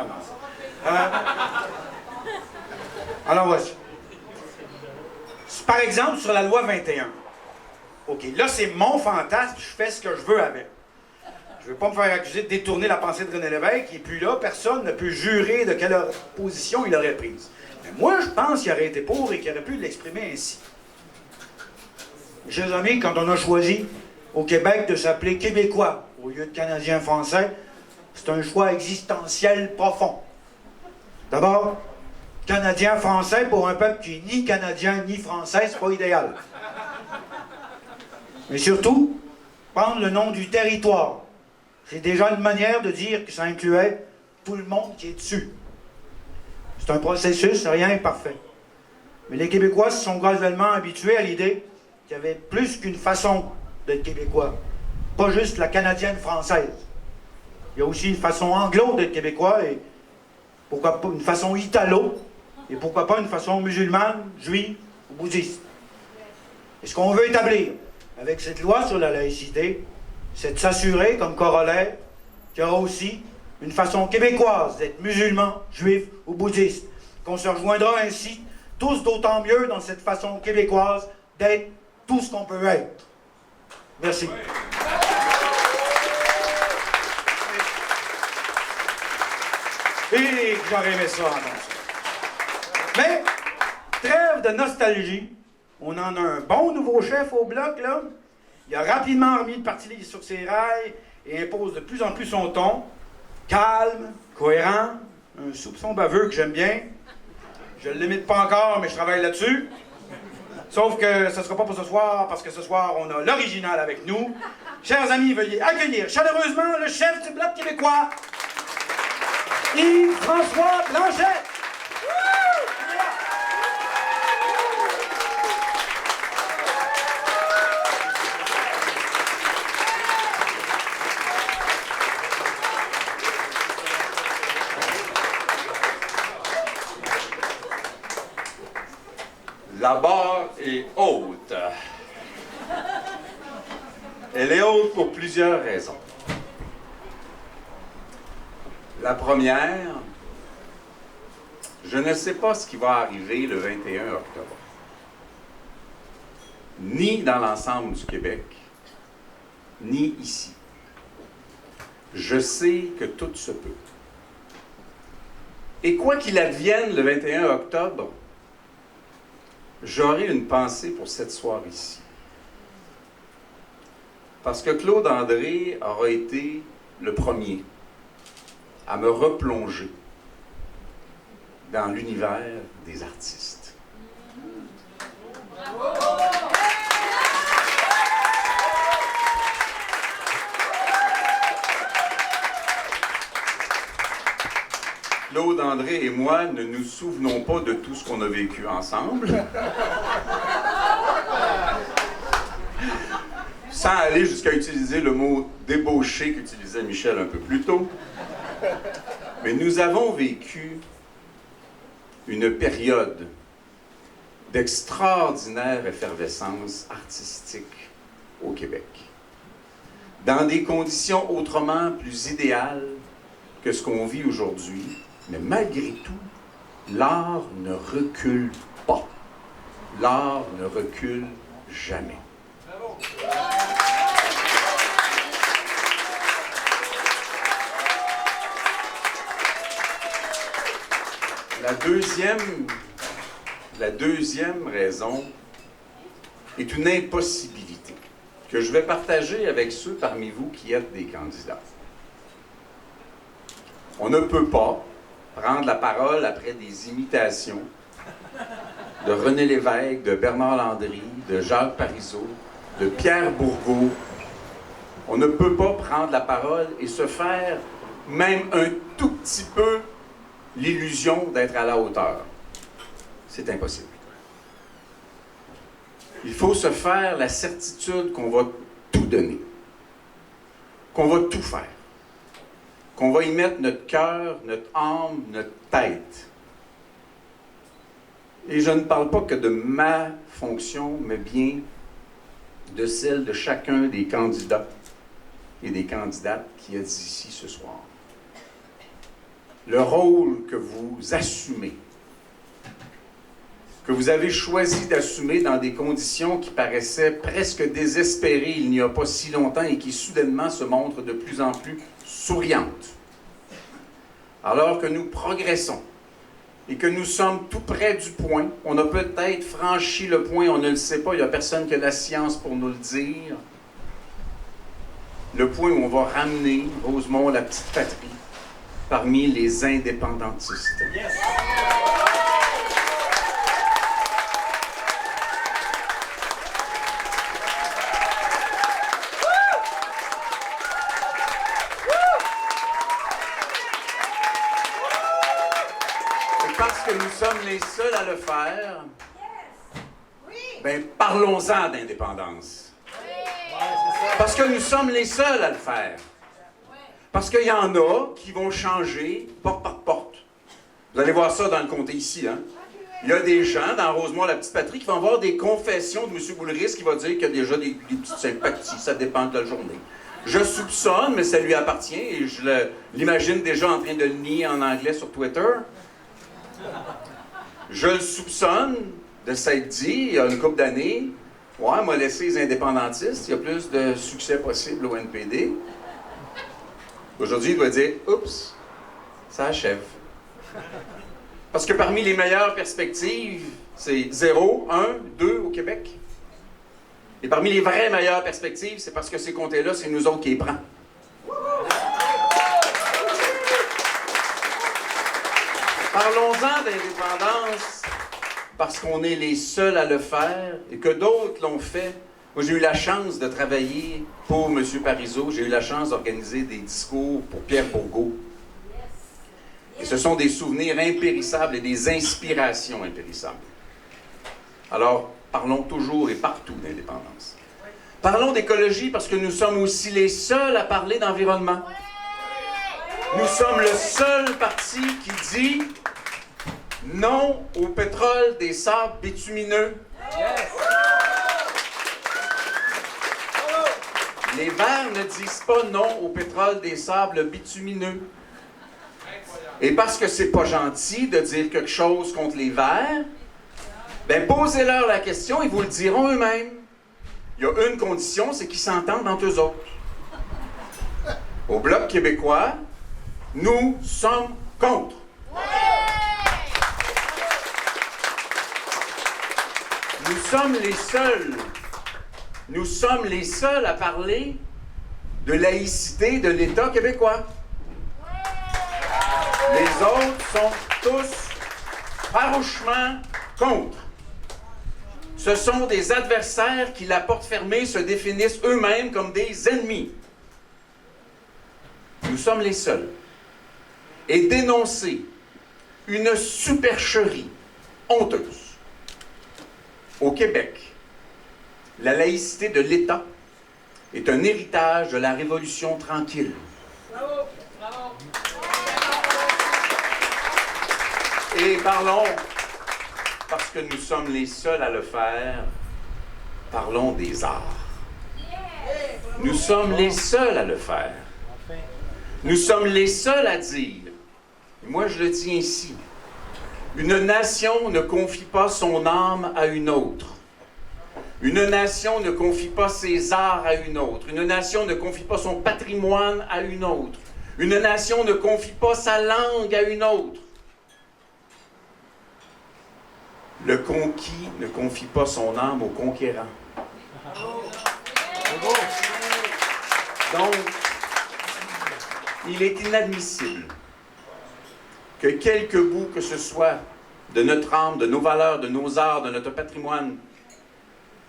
Alors voici. Par exemple, sur la loi 21. OK, là, c'est mon fantasme, je fais ce que je veux avec. Je ne veux pas me faire accuser de détourner la pensée de René Lévesque, et puis là, personne ne peut jurer de quelle position il aurait prise. Mais moi, je pense qu'il aurait été pour et qu'il aurait pu l'exprimer ainsi. Mes chers amis, quand on a choisi au Québec de s'appeler Québécois au lieu de Canadien-Français, c'est un choix existentiel profond. D'abord, Canadien-Français pour un peuple qui est ni Canadien ni Français, c'est pas idéal. Mais surtout, prendre le nom du territoire. C'est déjà une manière de dire que ça incluait tout le monde qui est dessus. C'est un processus, rien n'est parfait. Mais les Québécois se sont graduellement habitués à l'idée qu'il y avait plus qu'une façon d'être Québécois. Pas juste la canadienne française. Il y a aussi une façon anglo d'être Québécois et pourquoi pas une façon italo et pourquoi pas une façon musulmane, juive ou bouddhiste. Et ce qu'on veut établir avec cette loi sur la laïcité, c'est de s'assurer, comme corollaire, qu'il y aura aussi une façon québécoise d'être musulman, juif ou bouddhiste, qu'on se rejoindra ainsi tous d'autant mieux dans cette façon québécoise d'être tout ce qu'on peut être. Merci. Et j'aurais aimé ça entendre ça. Mais, trêve de nostalgie, on en a un bon nouveau chef au bloc, là. Il a rapidement remis le Parti libre sur ses rails et impose de plus en plus son ton. Calme, cohérent, un soupçon baveux que j'aime bien. Je ne le limite pas encore, mais je travaille là-dessus. Sauf que ce ne sera pas pour ce soir, parce que ce soir, on a l'original avec nous. Chers amis, veuillez accueillir chaleureusement le chef du Bloc québécois, Yves-François Blanchet. La barre est haute. Elle est haute pour plusieurs raisons. La première, je ne sais pas ce qui va arriver le 21 octobre. Ni dans l'ensemble du Québec, ni ici. Je sais que tout se peut. Et quoi qu'il advienne le 21 octobre, j'aurai une pensée pour cette soirée-ci. Parce que Claude André aura été le premier à me replonger dans l'univers des artistes. Bravo! Claude André et moi ne nous souvenons pas de tout ce qu'on a vécu ensemble. Sans aller jusqu'à utiliser le mot débauché qu'utilisait Michel un peu plus tôt. Mais nous avons vécu une période d'extraordinaire effervescence artistique au Québec. Dans des conditions autrement plus idéales que ce qu'on vit aujourd'hui. Mais malgré tout, l'art ne recule pas. L'art ne recule jamais. Bravo. La deuxième raison est une impossibilité que je vais partager avec ceux parmi vous qui êtes des candidats. On ne peut pas prendre la parole après des imitations de René Lévesque, de Bernard Landry, de Jacques Parizeau, de Pierre Bourgault On ne peut pas prendre la parole et se faire même un tout petit peu l'illusion d'être à la hauteur. C'est impossible. Il faut se faire la certitude qu'on va tout donner, qu'on va tout faire, qu'on va y mettre notre cœur, notre âme, notre tête. Et je ne parle pas que de ma fonction, mais bien de celle de chacun des candidats et des candidates qui est ici ce soir. Le rôle que vous assumez, que vous avez choisi d'assumer dans des conditions qui paraissaient presque désespérées il n'y a pas si longtemps et qui soudainement se montrent de plus en plus souriantes. Alors que nous progressons et que nous sommes tout près du point, on a peut-être franchi le point, on ne le sait pas, il n'y a personne qui a la science pour nous le dire, le point où on va ramener Rosemont, la petite patrie, parmi les indépendantistes. Yes. Et parce que nous sommes les seuls à le faire, ben parlons-en d'indépendance. Parce que nous sommes les seuls à le faire. Parce qu'il y en a qui vont changer porte par porte. Vous allez voir ça dans le comté ici. Hein? Il y a des gens dans Rosemont, la petite patrie, qui vont avoir des confessions de M. Boulris qui va dire qu'il y a déjà des petites sympathies. Ça dépend de la journée. Je soupçonne, mais ça lui appartient, et je l'imagine déjà en train de le nier en anglais sur Twitter. Je le soupçonne de s'être dit, il y a une couple d'années, ouais, m'a laissé les indépendantistes, il y a plus de succès possible au NPD. Aujourd'hui, il doit dire « Oups, ça achève. » Parce que parmi les meilleures perspectives, c'est 0, 1, 2 au Québec. Et parmi les vraies meilleures perspectives, c'est parce que ces comtés-là, c'est nous autres qui les prend. Parlons-en d'indépendance parce qu'on est les seuls à le faire et que d'autres l'ont fait. Moi, j'ai eu la chance de travailler pour M. Parizeau. J'ai eu la chance d'organiser des discours pour Pierre Bourgault. Et ce sont des souvenirs impérissables et des inspirations impérissables. Alors, parlons toujours et partout d'indépendance. Parlons d'écologie parce que nous sommes aussi les seuls à parler d'environnement. Nous sommes le seul parti qui dit non au pétrole des sables bitumineux. Les Verts ne disent pas non au pétrole des sables bitumineux. Et parce que c'est pas gentil de dire quelque chose contre les Verts, ben posez-leur la question, ils vous le diront eux-mêmes. Il y a une condition, c'est qu'ils s'entendent entre eux autres. Au Bloc québécois, nous sommes contre. Nous sommes les seuls à parler de laïcité de l'État québécois. Les autres sont tous farouchement contre. Ce sont des adversaires qui, la porte fermée, se définissent eux-mêmes comme des ennemis. Nous sommes les seuls. Et dénoncer une supercherie honteuse. Au Québec, la laïcité de l'État est un héritage de la Révolution tranquille. Bravo! Bravo! Et parlons, parce que nous sommes les seuls à le faire, parlons des arts. Nous sommes les seuls à le faire. Nous sommes les seuls à dire, et moi je le dis ainsi, une nation ne confie pas son âme à une autre. Une nation ne confie pas ses arts à une autre. Une nation ne confie pas son patrimoine à une autre. Une nation ne confie pas sa langue à une autre. Le conquis ne confie pas son âme au conquérant. Donc, il est inadmissible que quelque bout que ce soit de notre âme, de nos valeurs, de nos arts, de notre patrimoine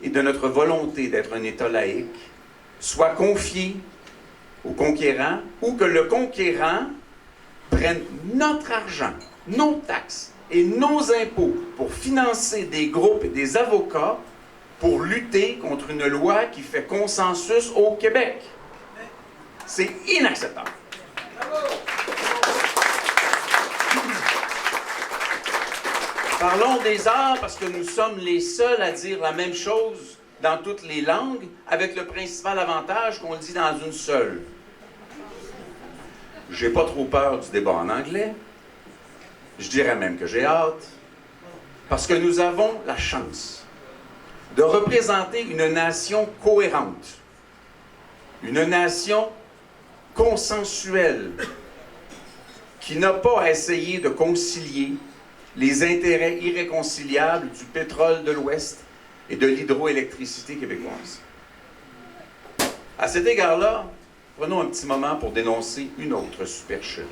et de notre volonté d'être un État laïque soit confié au conquérant ou que le conquérant prenne notre argent, nos taxes et nos impôts pour financer des groupes et des avocats pour lutter contre une loi qui fait consensus au Québec. C'est inacceptable. Parlons des arts parce que nous sommes les seuls à dire la même chose dans toutes les langues, avec le principal avantage qu'on le dit dans une seule. J'ai pas trop peur du débat en anglais. Je dirais même que j'ai hâte. Parce que nous avons la chance de représenter une nation cohérente, une nation consensuelle, qui n'a pas à essayer de concilier les intérêts irréconciliables du pétrole de l'Ouest et de l'hydroélectricité québécoise. À cet égard-là, prenons un petit moment pour dénoncer une autre supercherie.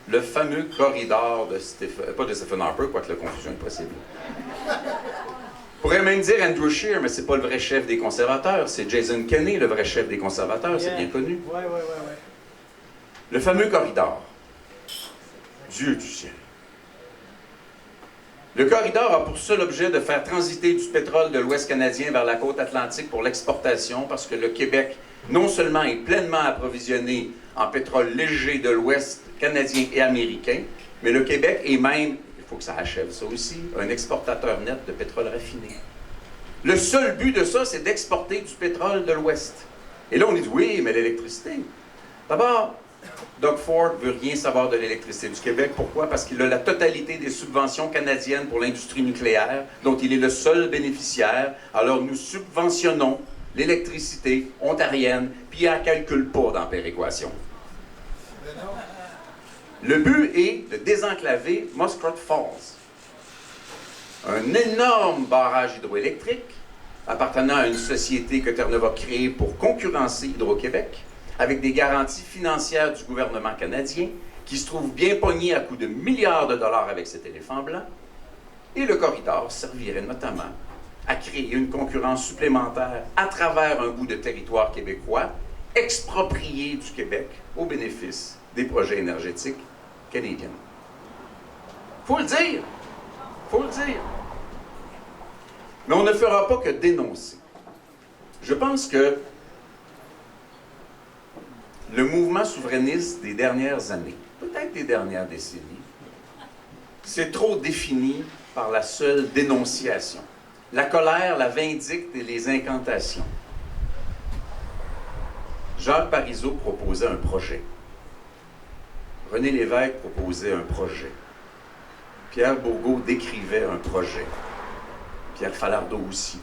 Le fameux corridor de Stephen Harper, quoique la confusion est possible. On pourrait même dire Andrew Scheer, mais c'est pas le vrai chef des conservateurs, c'est Jason Kenney, le vrai chef des conservateurs, c'est bien connu. Ouais. Le fameux corridor. Dieu du ciel. Le corridor a pour seul objet de faire transiter du pétrole de l'Ouest canadien vers la côte atlantique pour l'exportation, parce que le Québec, non seulement est pleinement approvisionné en pétrole léger de l'Ouest canadien et américain, mais le Québec est même, il faut que ça achève ça aussi, un exportateur net de pétrole raffiné. Le seul but de ça, c'est d'exporter du pétrole de l'Ouest. Et là, on dit, oui, mais l'électricité. D'abord, Doug Ford ne veut rien savoir de l'électricité du Québec. Pourquoi? Parce qu'il a la totalité des subventions canadiennes pour l'industrie nucléaire, dont il est le seul bénéficiaire. Alors, nous subventionnons l'électricité ontarienne, puis elle ne calcule pas dans la péréquation. Le but est de désenclaver Muskrat Falls, un énorme barrage hydroélectrique appartenant à une société que Terre-Neuve a créée pour concurrencer Hydro-Québec, avec des garanties financières du gouvernement canadien, qui se trouve bien pogné à coups de milliards de dollars avec cet éléphant blanc. Et le corridor servirait notamment à créer une concurrence supplémentaire à travers un bout de territoire québécois exproprié du Québec au bénéfice des projets énergétiques canadiens. Faut le dire. Faut le dire. Mais on ne fera pas que dénoncer. Je pense que le mouvement souverainiste des dernières années, peut-être des dernières décennies, s'est trop défini par la seule dénonciation. La colère, la vindicte et les incantations. Jacques Parizeau proposait un projet. René Lévesque proposait un projet. Pierre Bourgault décrivait un projet. Pierre Falardeau aussi.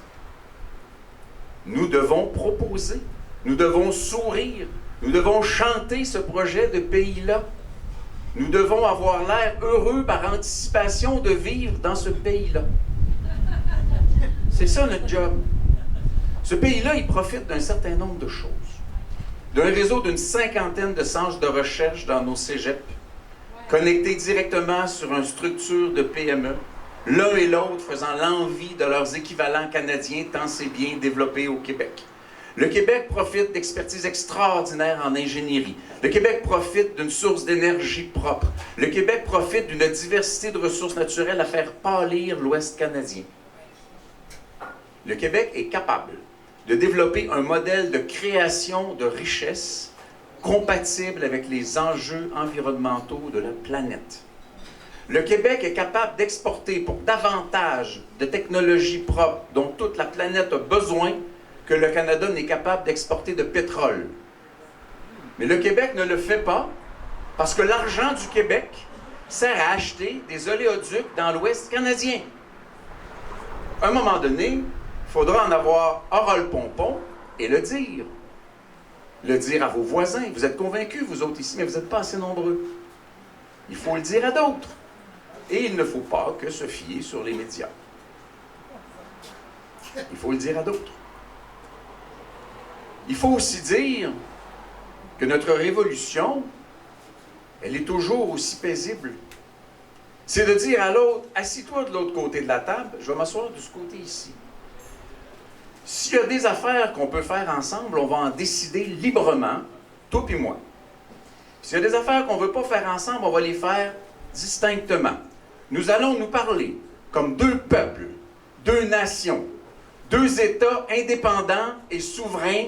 Nous devons proposer, nous devons sourire, nous devons chanter ce projet de pays-là. Nous devons avoir l'air heureux par anticipation de vivre dans ce pays-là. C'est ça notre job. Ce pays-là, il profite d'un certain nombre de choses. D'un réseau d'une 50aine de centres de recherche dans nos cégeps, connectés directement sur une structure de PME, l'un et l'autre faisant l'envie de leurs équivalents canadiens tant c'est bien développé au Québec. Le Québec profite d'expertise extraordinaire en ingénierie. Le Québec profite d'une source d'énergie propre. Le Québec profite d'une diversité de ressources naturelles à faire pâlir l'Ouest canadien. Le Québec est capable de développer un modèle de création de richesse compatible avec les enjeux environnementaux de la planète. Le Québec est capable d'exporter pour davantage de technologies propres dont toute la planète a besoin que le Canada n'est capable d'exporter de pétrole. Mais le Québec ne le fait pas parce que l'argent du Québec sert à acheter des oléoducs dans l'Ouest canadien. À un moment donné, il faudra en avoir hors le pompon et le dire. Le dire à vos voisins. Vous êtes convaincus, vous autres ici, mais vous n'êtes pas assez nombreux. Il faut le dire à d'autres. Et il ne faut pas que se fier sur les médias. Il faut le dire à d'autres. Il faut aussi dire que notre révolution, elle est toujours aussi paisible. C'est de dire à l'autre, assis-toi de l'autre côté de la table, je vais m'asseoir de ce côté ici. S'il y a des affaires qu'on peut faire ensemble, on va en décider librement, toi et moi. S'il y a des affaires qu'on ne veut pas faire ensemble, on va les faire distinctement. Nous allons nous parler comme deux peuples, deux nations, deux États indépendants et souverains,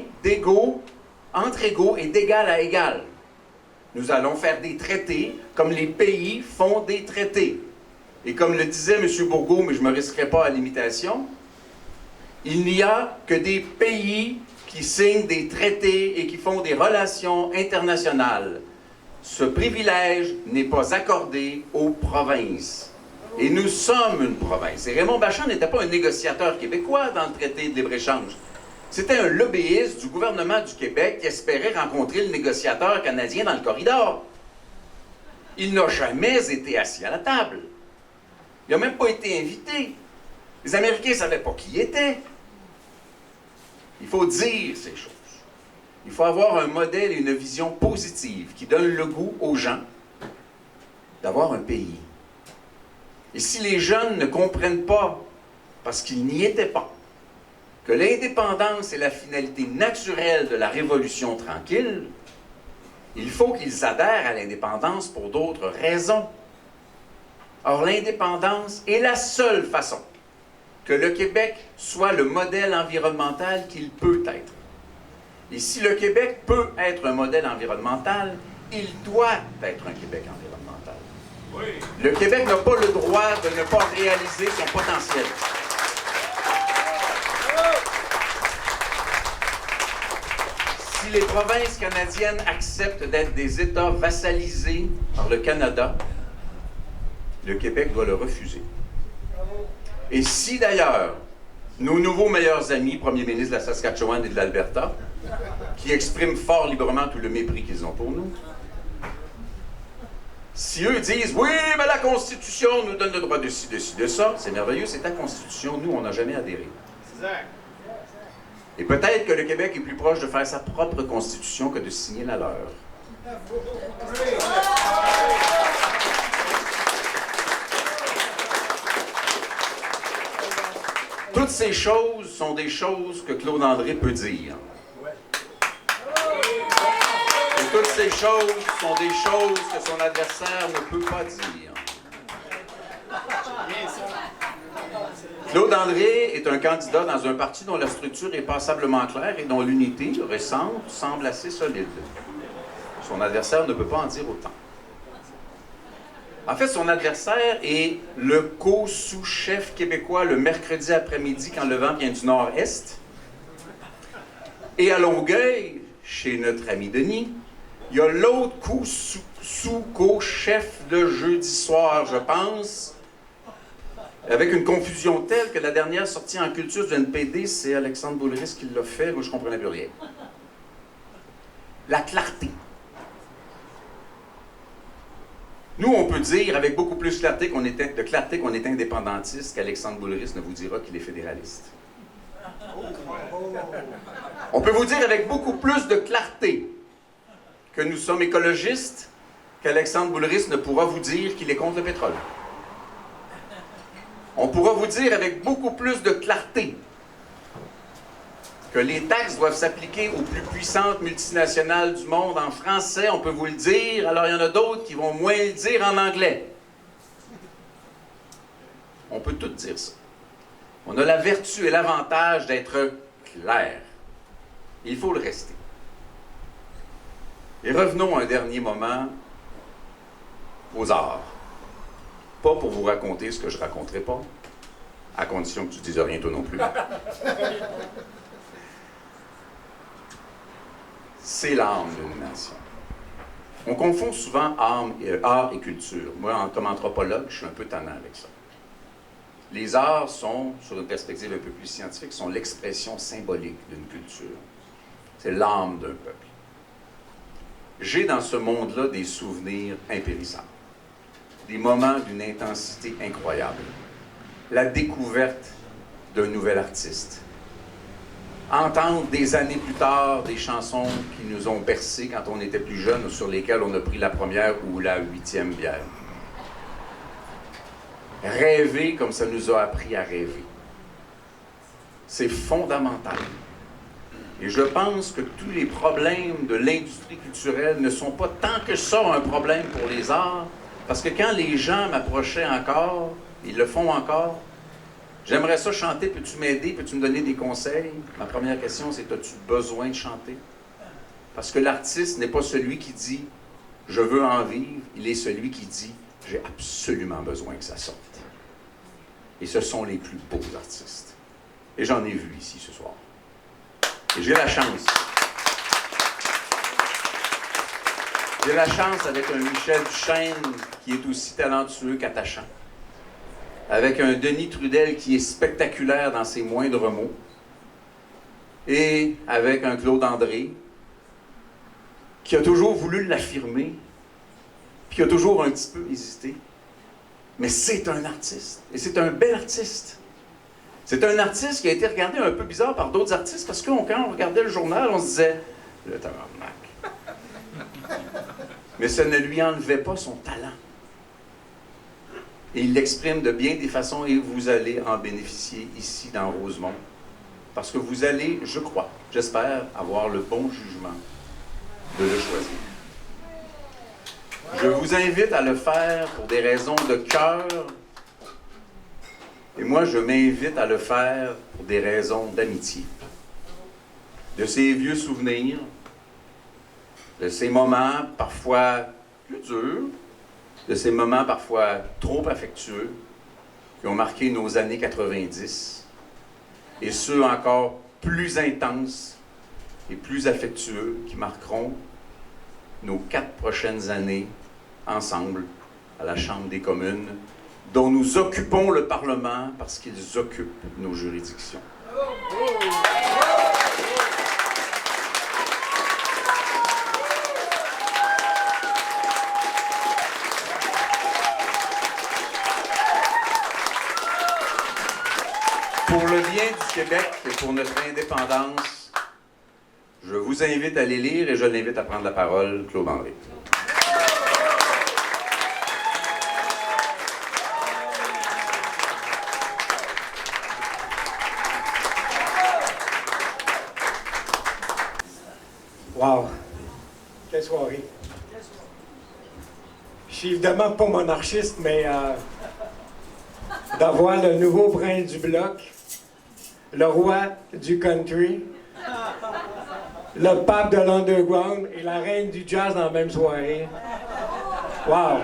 entre égaux et d'égal à égal. Nous allons faire des traités comme les pays font des traités. Et comme le disait M. Bourgault, mais je ne me risquerai pas à l'imitation, il n'y a que des pays qui signent des traités et qui font des relations internationales. Ce privilège n'est pas accordé aux provinces. Et nous sommes une province. Et Raymond Bachand n'était pas un négociateur québécois dans le traité de libre-échange. C'était un lobbyiste du gouvernement du Québec qui espérait rencontrer le négociateur canadien dans le corridor. Il n'a jamais été assis à la table. Il n'a même pas été invité. Les Américains ne savaient pas qui il était. Il faut dire ces choses. Il faut avoir un modèle et une vision positive qui donne le goût aux gens d'avoir un pays. Et si les jeunes ne comprennent pas, parce qu'ils n'y étaient pas, que l'indépendance est la finalité naturelle de la révolution tranquille, il faut qu'ils adhèrent à l'indépendance pour d'autres raisons. Or, l'indépendance est la seule façon que le Québec soit le modèle environnemental qu'il peut être. Et si le Québec peut être un modèle environnemental, il doit être un Québec environnemental. Oui. Le Québec n'a pas le droit de ne pas réaliser son potentiel. Si les provinces canadiennes acceptent d'être des États vassalisés par le Canada, le Québec doit le refuser. Et si d'ailleurs, nos nouveaux meilleurs amis, premiers ministres de la Saskatchewan et de l'Alberta, qui expriment fort librement tout le mépris qu'ils ont pour nous, si eux disent « Oui, mais la Constitution nous donne le droit de ci, de ci, de ça », c'est merveilleux, c'est ta Constitution, nous, on n'a jamais adhéré. Et peut-être que le Québec est plus proche de faire sa propre Constitution que de signer la leur. Toutes ces choses sont des choses que Claude André peut dire. Et toutes ces choses sont des choses que son adversaire ne peut pas dire. Claude André est un candidat dans un parti dont la structure est passablement claire et dont l'unité récente semble assez solide. Son adversaire ne peut pas en dire autant. En fait, son adversaire est le co-sous-chef québécois le mercredi après-midi quand le vent vient du nord-est. Et à Longueuil, chez notre ami Denis, il y a l'autre co-chef le jeudi soir, je pense, avec une confusion telle que la dernière sortie en culture du NPD, c'est Alexandre Boulris qui l'a fait. Moi, je ne comprenais plus rien. La clarté. Nous, on peut dire avec beaucoup plus de clarté qu'on est indépendantiste qu'Alexandre Boulris ne vous dira qu'il est fédéraliste. On peut vous dire avec beaucoup plus de clarté que nous sommes écologistes qu'Alexandre Boulris ne pourra vous dire qu'il est contre le pétrole. On pourra vous dire avec beaucoup plus de clarté que les taxes doivent s'appliquer aux plus puissantes multinationales du monde en français, on peut vous le dire, alors il y en a d'autres qui vont moins le dire en anglais. On peut tout dire ça. On a la vertu et l'avantage d'être clair. Il faut le rester. Et revenons un dernier moment aux arts. Pas pour vous raconter ce que je ne raconterai pas, à condition que tu ne dises rien toi non plus. C'est l'âme d'une nation. On confond souvent art et culture. Moi, comme anthropologue, je suis un peu tannant avec ça. Les arts sont, sur une perspective un peu plus scientifique, sont l'expression symbolique d'une culture. C'est l'âme d'un peuple. J'ai dans ce monde-là des souvenirs impérissables. Des moments d'une intensité incroyable. La découverte d'un nouvel artiste. Entendre des années plus tard des chansons qui nous ont bercés quand on était plus jeune ou sur lesquelles on a pris la première ou la 8e bière. Rêver comme ça nous a appris à rêver. C'est fondamental. Et je pense que tous les problèmes de l'industrie culturelle ne sont pas tant que ça un problème pour les arts, parce que quand les gens m'approchaient encore, ils le font encore, j'aimerais ça chanter, peux-tu m'aider, peux-tu me donner des conseils? Ma première question, c'est, as-tu besoin de chanter? Parce que l'artiste n'est pas celui qui dit, je veux en vivre, il est celui qui dit, j'ai absolument besoin que ça sorte. Et ce sont les plus beaux artistes. Et j'en ai vu ici ce soir. Et j'ai la chance. J'ai la chance avec un Michel Duchesne qui est aussi talentueux qu'attachant. Avec un Denis Trudel qui est spectaculaire dans ses moindres mots. Et avec un Claude André qui a toujours voulu l'affirmer, puis qui a toujours un petit peu hésité. Mais c'est un artiste. Et c'est un bel artiste. C'est un artiste qui a été regardé un peu bizarre par d'autres artistes parce que quand on regardait le journal, on se disait « le tabarnak ». Mais ça ne lui enlevait pas son talent. Et il l'exprime de bien des façons et vous allez en bénéficier ici dans Rosemont. Parce que vous allez, je crois, j'espère, avoir le bon jugement de le choisir. Je vous invite à le faire pour des raisons de cœur. Et moi, je m'invite à le faire pour des raisons d'amitié. De ces vieux souvenirs, de ces moments parfois plus durs, de ces moments parfois trop affectueux qui ont marqué nos années 90, et ceux encore plus intenses et plus affectueux qui marqueront nos 4 prochaines années ensemble à la Chambre des communes, dont nous occupons le Parlement parce qu'ils occupent nos juridictions. Pour le bien du Québec et pour notre indépendance, je vous invite à les lire et je l'invite à prendre la parole, Claude André. Wow! Quelle soirée! Je suis évidemment pas monarchiste, mais d'avoir le nouveau prince du bloc, le roi du country, le pape de l'underground et la reine du jazz dans la même soirée. Wow!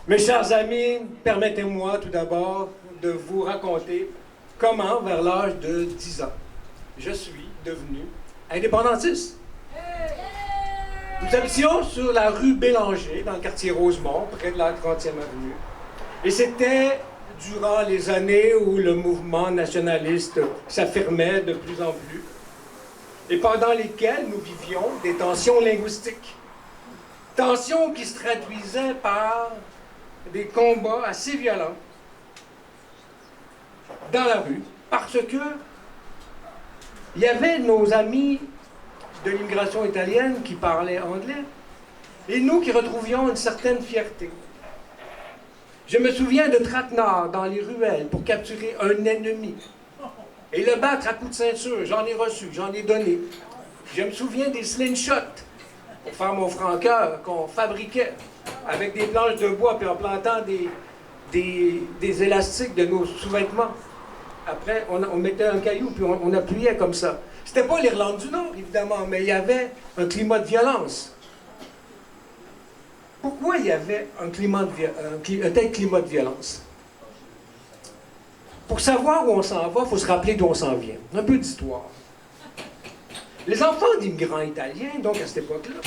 Mes chers amis, permettez-moi tout d'abord de vous raconter comment, vers l'âge de 10 ans, je suis devenu indépendantiste. Nous habitions sur la rue Bélanger, dans le quartier Rosemont, près de la 30e avenue. Et c'était durant les années où le mouvement nationaliste s'affirmait de plus en plus, et pendant lesquelles nous vivions des tensions linguistiques. Tensions qui se traduisaient par des combats assez violents dans la rue, parce que il y avait nos amis de l'immigration italienne qui parlaient anglais, et nous qui retrouvions une certaine fierté. Je me souviens de traquenards dans les ruelles pour capturer un ennemi et le battre à coups de ceinture. J'en ai reçu, j'en ai donné. Je me souviens des slingshots pour faire mon franc-cœur qu'on fabriquait avec des planches de bois puis en plantant des élastiques de nos sous-vêtements. Après, on mettait un caillou puis on appuyait comme ça. C'était pas l'Irlande du Nord, évidemment, mais il y avait un climat de violence. Pourquoi il y avait un tel climat de violence? Pour savoir où on s'en va, il faut se rappeler d'où on s'en vient. Un peu d'histoire. Les enfants d'immigrants italiens, donc à cette époque-là,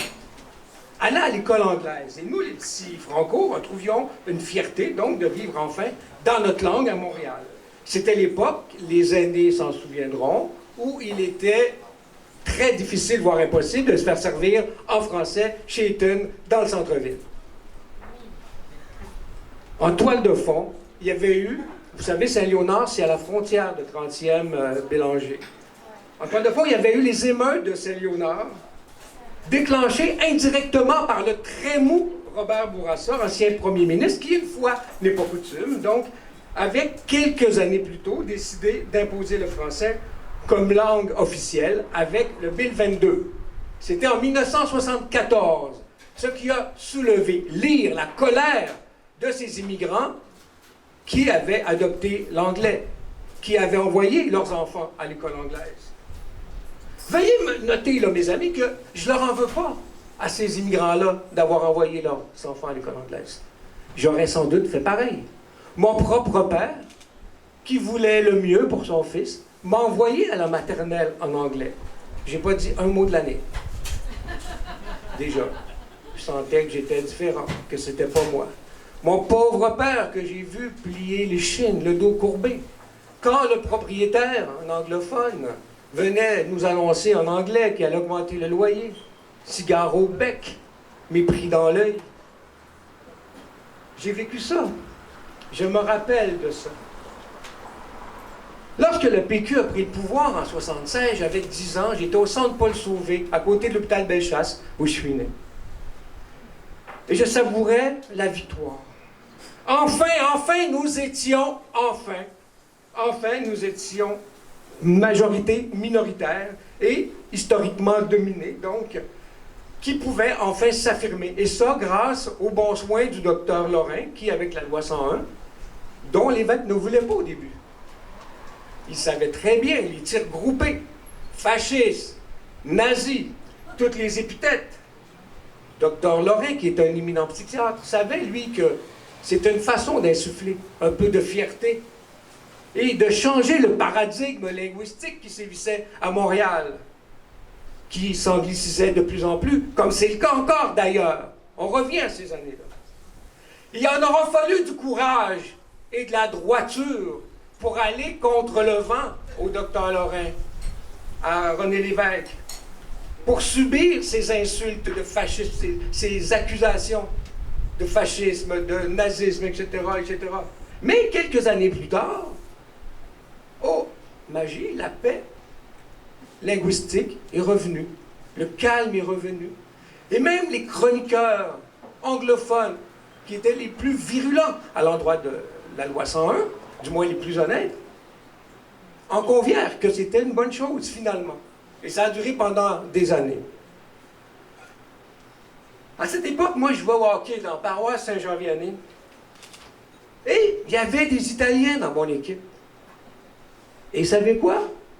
allaient à l'école anglaise. Et nous, les petits franco, trouvions une fierté, donc, de vivre enfin dans notre langue à Montréal. C'était l'époque, les aînés s'en souviendront, où il était très difficile, voire impossible, de se faire servir en français chez Eton, dans le centre-ville. En toile de fond, il y avait eu, vous savez, Saint-Léonard, c'est à la frontière de 30e Bélanger. En toile de fond, il y avait eu les émeutes de Saint-Léonard, déclenché indirectement par le très mou Robert Bourassa, ancien premier ministre, qui, une fois n'est pas coutume, donc, avait quelques années plus tôt décidé d'imposer le français comme langue officielle avec le Bill 22. C'était en 1974, ce qui a soulevé l'ire, la colère de ces immigrants qui avaient adopté l'anglais, qui avaient envoyé leurs enfants à l'école anglaise. Veuillez me noter, là, mes amis, que je ne leur en veux pas à ces immigrants-là d'avoir envoyé leurs enfants à l'école anglaise. J'aurais sans doute fait pareil. Mon propre père, qui voulait le mieux pour son fils, m'a envoyé à la maternelle en anglais. J'ai pas dit un mot de l'année. Déjà, je sentais que j'étais différent, que c'était pas moi. Mon pauvre père, que j'ai vu plier les chines, le dos courbé, quand le propriétaire, un anglophone, venait nous annoncer en anglais qu'il allait augmenter le loyer, cigare au bec, mépris dans l'œil. J'ai vécu ça. Je me rappelle de ça. Lorsque le PQ a pris le pouvoir en 1976, j'avais 10 ans, j'étais au centre Paul-Sauvé, à côté de l'hôpital Bellechasse, où je suis né. Et je savourais la victoire. Enfin, nous étions majorité minoritaire et historiquement dominée, donc, qui pouvait enfin s'affirmer. Et ça, grâce aux bons soins du docteur Lorrain, qui, avec la loi 101, dont l'évêque ne voulait pas au début. Il savait très bien les tirs groupés, fascistes, nazis, toutes les épithètes. Docteur Lorrain, qui est un éminent psychiatre, savait, lui, que c'était une façon d'insuffler un peu de fierté et de changer le paradigme linguistique qui sévissait à Montréal, qui s'anglicisait de plus en plus, comme c'est le cas encore d'ailleurs. On revient à ces années-là. Il en aura fallu du courage et de la droiture pour aller contre le vent au docteur Lorrain, à René Lévesque, pour subir ces insultes de fascisme, ces accusations de fascisme, de nazisme, etc., etc. Mais quelques années plus tard, oh, magie, la paix linguistique est revenue, le calme est revenu. Et même les chroniqueurs anglophones, qui étaient les plus virulents à l'endroit de la loi 101, du moins les plus honnêtes, en conviennent que c'était une bonne chose, finalement. Et ça a duré pendant des années. À cette époque, moi, je vais au hockey dans la paroisse Saint-Jean-Vianney. Et il y avait des Italiens dans mon équipe. Et vous savez quoi?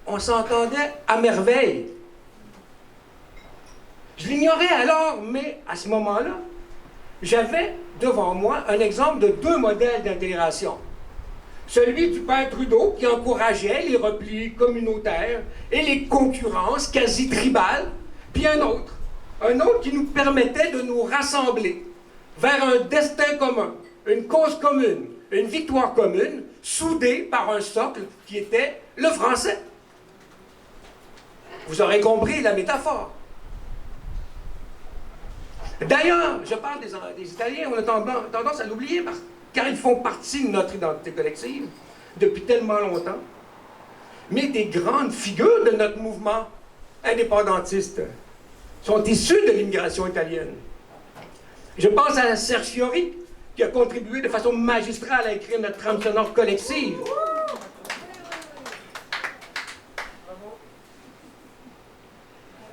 On s'entendait à merveille. Je l'ignorais alors, mais à ce moment-là, j'avais devant moi un exemple de deux modèles d'intégration. Celui du père Trudeau qui encourageait les replis communautaires et les concurrences quasi tribales, puis un autre qui nous permettait de nous rassembler vers un destin commun, une cause commune, une victoire commune, soudée par un socle qui était le français. Vous aurez compris la métaphore. D'ailleurs, je parle des Italiens, on a tendance à l'oublier car ils font partie de notre identité collective depuis tellement longtemps. Mais des grandes figures de notre mouvement indépendantiste sont issues de l'immigration italienne. Je pense à Serge Fiori, qui a contribué de façon magistrale à écrire notre trame sonore collective.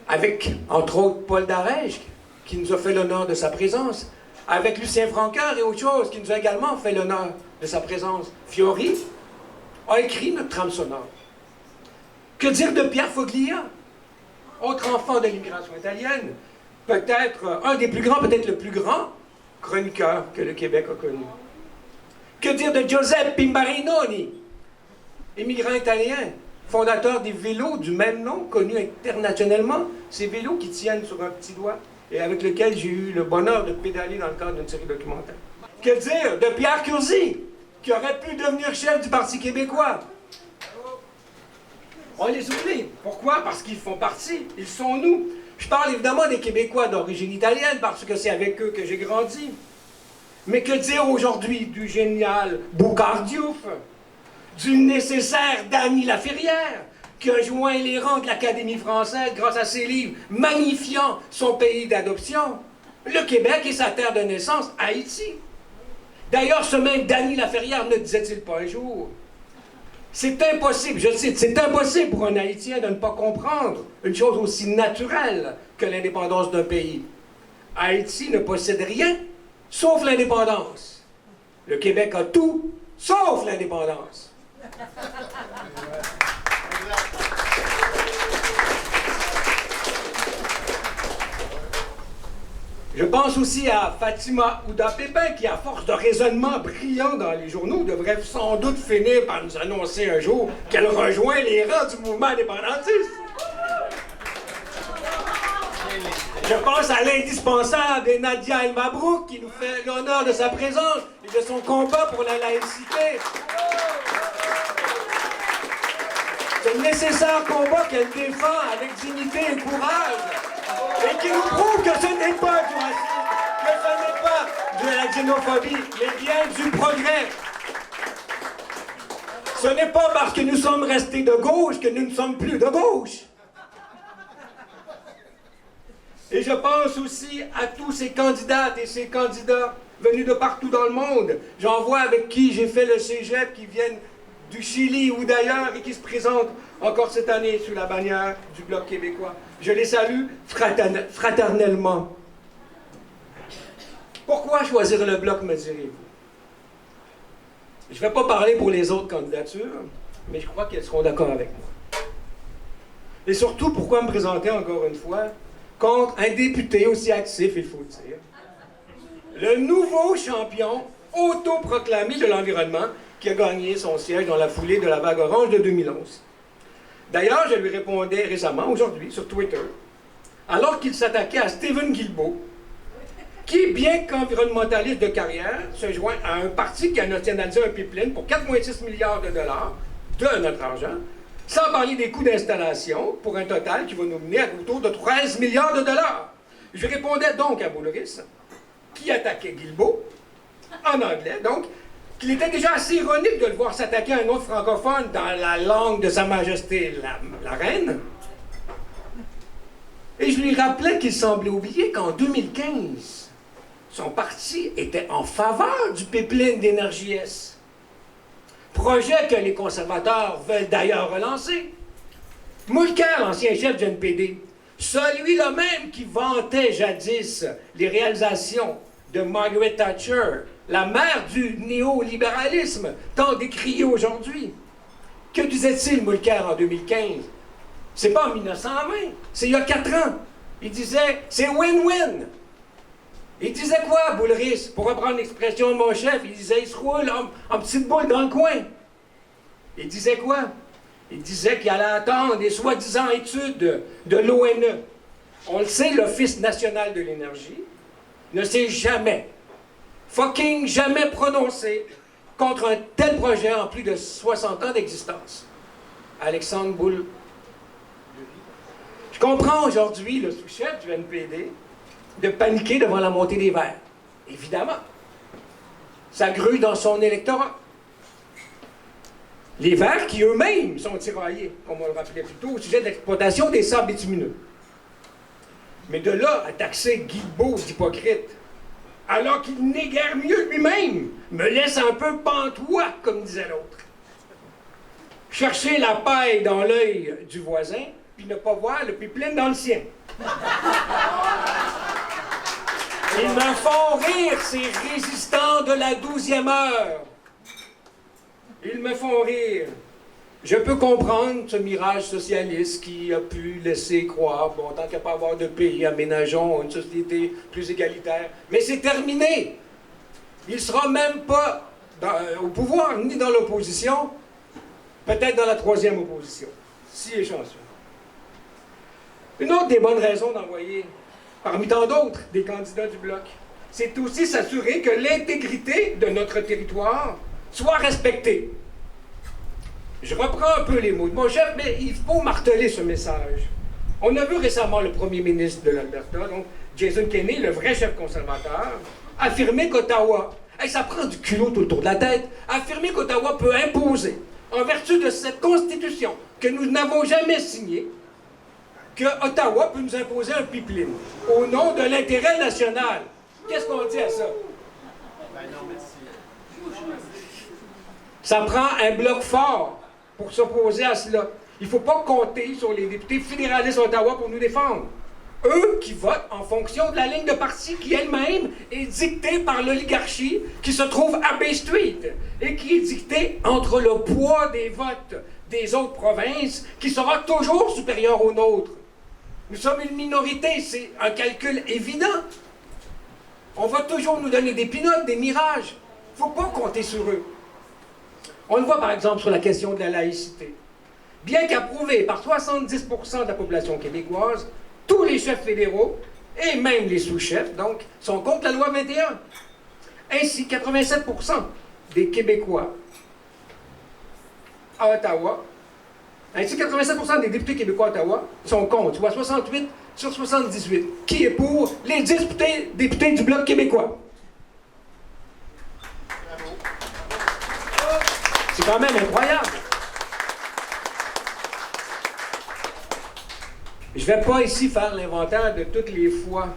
Avec, entre autres, Paul Darèche, qui nous a fait l'honneur de sa présence, avec Lucien Francoeur et autre chose, qui nous a également fait l'honneur de sa présence. Fiori a écrit notre trame sonore. Que dire de Pierre Foglia, autre enfant de l'immigration italienne, peut-être un des plus grands, peut-être le plus grand chroniqueur que le Québec a connu. Que dire de Giuseppe Pimbarinoni, immigrant italien, fondateur des vélos du même nom, connus internationalement, ces vélos qui tiennent sur un petit doigt et avec lequel j'ai eu le bonheur de pédaler dans le cadre d'une série documentaire. Que dire de Pierre Curzi, qui aurait pu devenir chef du Parti québécois? On les oublie. Pourquoi? Parce qu'ils font partie. Ils sont nous. Je parle évidemment des Québécois d'origine italienne, parce que c'est avec eux que j'ai grandi. Mais que dire aujourd'hui du génial Boucard Diouf, du nécessaire Dany Laferrière, qui a joint les rangs de l'Académie française grâce à ses livres magnifiant son pays d'adoption. Le Québec est sa terre de naissance, Haïti. D'ailleurs, ce même Dany Laferrière ne disait-il pas un jour: c'est impossible, je cite, c'est impossible pour un Haïtien de ne pas comprendre une chose aussi naturelle que l'indépendance d'un pays. Haïti ne possède rien, sauf l'indépendance. Le Québec a tout, sauf l'indépendance. Je pense aussi à Fatima Ouda-Pépin, qui, à force de raisonnements brillants dans les journaux, devrait sans doute finir par nous annoncer un jour qu'elle rejoint les rangs du mouvement indépendantiste. Je pense à l'indispensable Nadia El Mabrouk, qui nous fait l'honneur de sa présence et de son combat pour la laïcité. Ce nécessaire combat qu'elle défend avec dignité et courage, et qui nous prouve que ce n'est pas du racisme, que ce n'est pas de la xénophobie, mais bien du progrès. Ce n'est pas parce que nous sommes restés de gauche que nous ne sommes plus de gauche. Et je pense aussi à tous ces candidates et ces candidats venus de partout dans le monde. J'en vois avec qui j'ai fait le cégep, qui viennent du Chili ou d'ailleurs et qui se présentent encore cette année sous la bannière du Bloc québécois. Je les salue fraternellement. Pourquoi choisir le Bloc, me direz-vous? Je ne vais pas parler pour les autres candidatures, mais je crois qu'elles seront d'accord avec moi. Et surtout, pourquoi me présenter encore une fois contre un député aussi actif, il faut le dire, le nouveau champion autoproclamé de l'environnement qui a gagné son siège dans la foulée de la vague orange de 2011. D'ailleurs, je lui répondais récemment, aujourd'hui, sur Twitter, alors qu'il s'attaquait à Stephen Guilbeault, qui, bien qu'environnementaliste de carrière, se joint à un parti qui a nationalisé un pipeline pour 4,6 milliards de dollars de notre argent, sans parler des coûts d'installation, pour un total qui va nous mener à autour de 13 milliards de dollars. Je répondais donc à Boulris, qui attaquait Guilbeault, en anglais, donc, qu'il était déjà assez ironique de le voir s'attaquer à un autre francophone dans la langue de Sa Majesté la Reine. Et je lui rappelais qu'il semblait oublier qu'en 2015, son parti était en faveur du pipeline d'Énergie-S. Projet que les conservateurs veulent d'ailleurs relancer. Mulcair, l'ancien chef du NPD, celui-là même qui vantait jadis les réalisations de Margaret Thatcher, la mère du néolibéralisme, tant décrié aujourd'hui. Que disait-il, Mulcair, en 2015? C'est pas en 1920, c'est il y a 4 ans. Il disait, c'est win-win. Il disait quoi, Boulris? Pour reprendre l'expression de mon chef, il disait, il se roule en petite boule dans le coin. Il disait quoi? Il disait qu'il allait attendre des soi-disant études de l'ONE. On le sait, l'Office national de l'énergie ne s'est jamais, fucking jamais prononcé contre un tel projet en plus de 60 ans d'existence. Alexandre Boule. Je comprends aujourd'hui le sous-chef du NPD de paniquer devant la montée des Verts. Évidemment. Ça grue dans son électorat. Les Verts qui eux-mêmes sont tiraillés, comme on le rappelait plus tôt, au sujet de l'exploitation des sables bitumineux. Mais de là à taxer Guilbeault d'hypocrite, alors qu'il n'est guère mieux lui-même, me laisse un peu pantois, comme disait l'autre. Chercher la paille dans l'œil du voisin, puis ne pas voir le pipeline dans le sien. Ils me font rire, ces résistants de la 12e heure. Ils me font rire. Je peux comprendre ce mirage socialiste qui a pu laisser croire, bon, tant qu'à pas avoir de pays, aménageons une société plus égalitaire. Mais c'est terminé. Il ne sera même pas au pouvoir, ni dans l'opposition, peut-être dans la 3e opposition, si est chanceux. Une autre des bonnes raisons d'envoyer, parmi tant d'autres, des candidats du Bloc, c'est aussi s'assurer que l'intégrité de notre territoire soit respectée. Je reprends un peu les mots de mon chef, mais il faut marteler ce message. On a vu récemment le premier ministre de l'Alberta, donc Jason Kenney, le vrai chef conservateur, affirmer qu'Ottawa, ça prend du culot tout le tour de la tête, affirmer qu'Ottawa peut imposer en vertu de cette Constitution que nous n'avons jamais signée, que Ottawa peut nous imposer un pipeline au nom de l'intérêt national. Qu'est-ce qu'on dit à ça? Ça prend un bloc fort pour s'opposer à cela. Il ne faut pas compter sur les députés fédéralistes d'Ottawa pour nous défendre. Eux qui votent en fonction de la ligne de parti qui elle-même est dictée par l'oligarchie qui se trouve à Bay Street et qui est dictée entre le poids des votes des autres provinces qui sera toujours supérieur au nôtre. Nous sommes une minorité, c'est un calcul évident. On va toujours nous donner des pinottes, des mirages. Il ne faut pas compter sur eux. On le voit par exemple sur la question de la laïcité. Bien qu'approuvé par 70% de la population québécoise, tous les chefs fédéraux, et même les sous-chefs, donc, sont contre la loi 21. Ainsi, 87% des Québécois à Ottawa, ainsi 87% des députés québécois à Ottawa sont contre, soit 68 sur 78, qui est pour les 10 députés du Bloc québécois. C'est quand même incroyable. Je ne vais pas ici faire l'inventaire de toutes les fois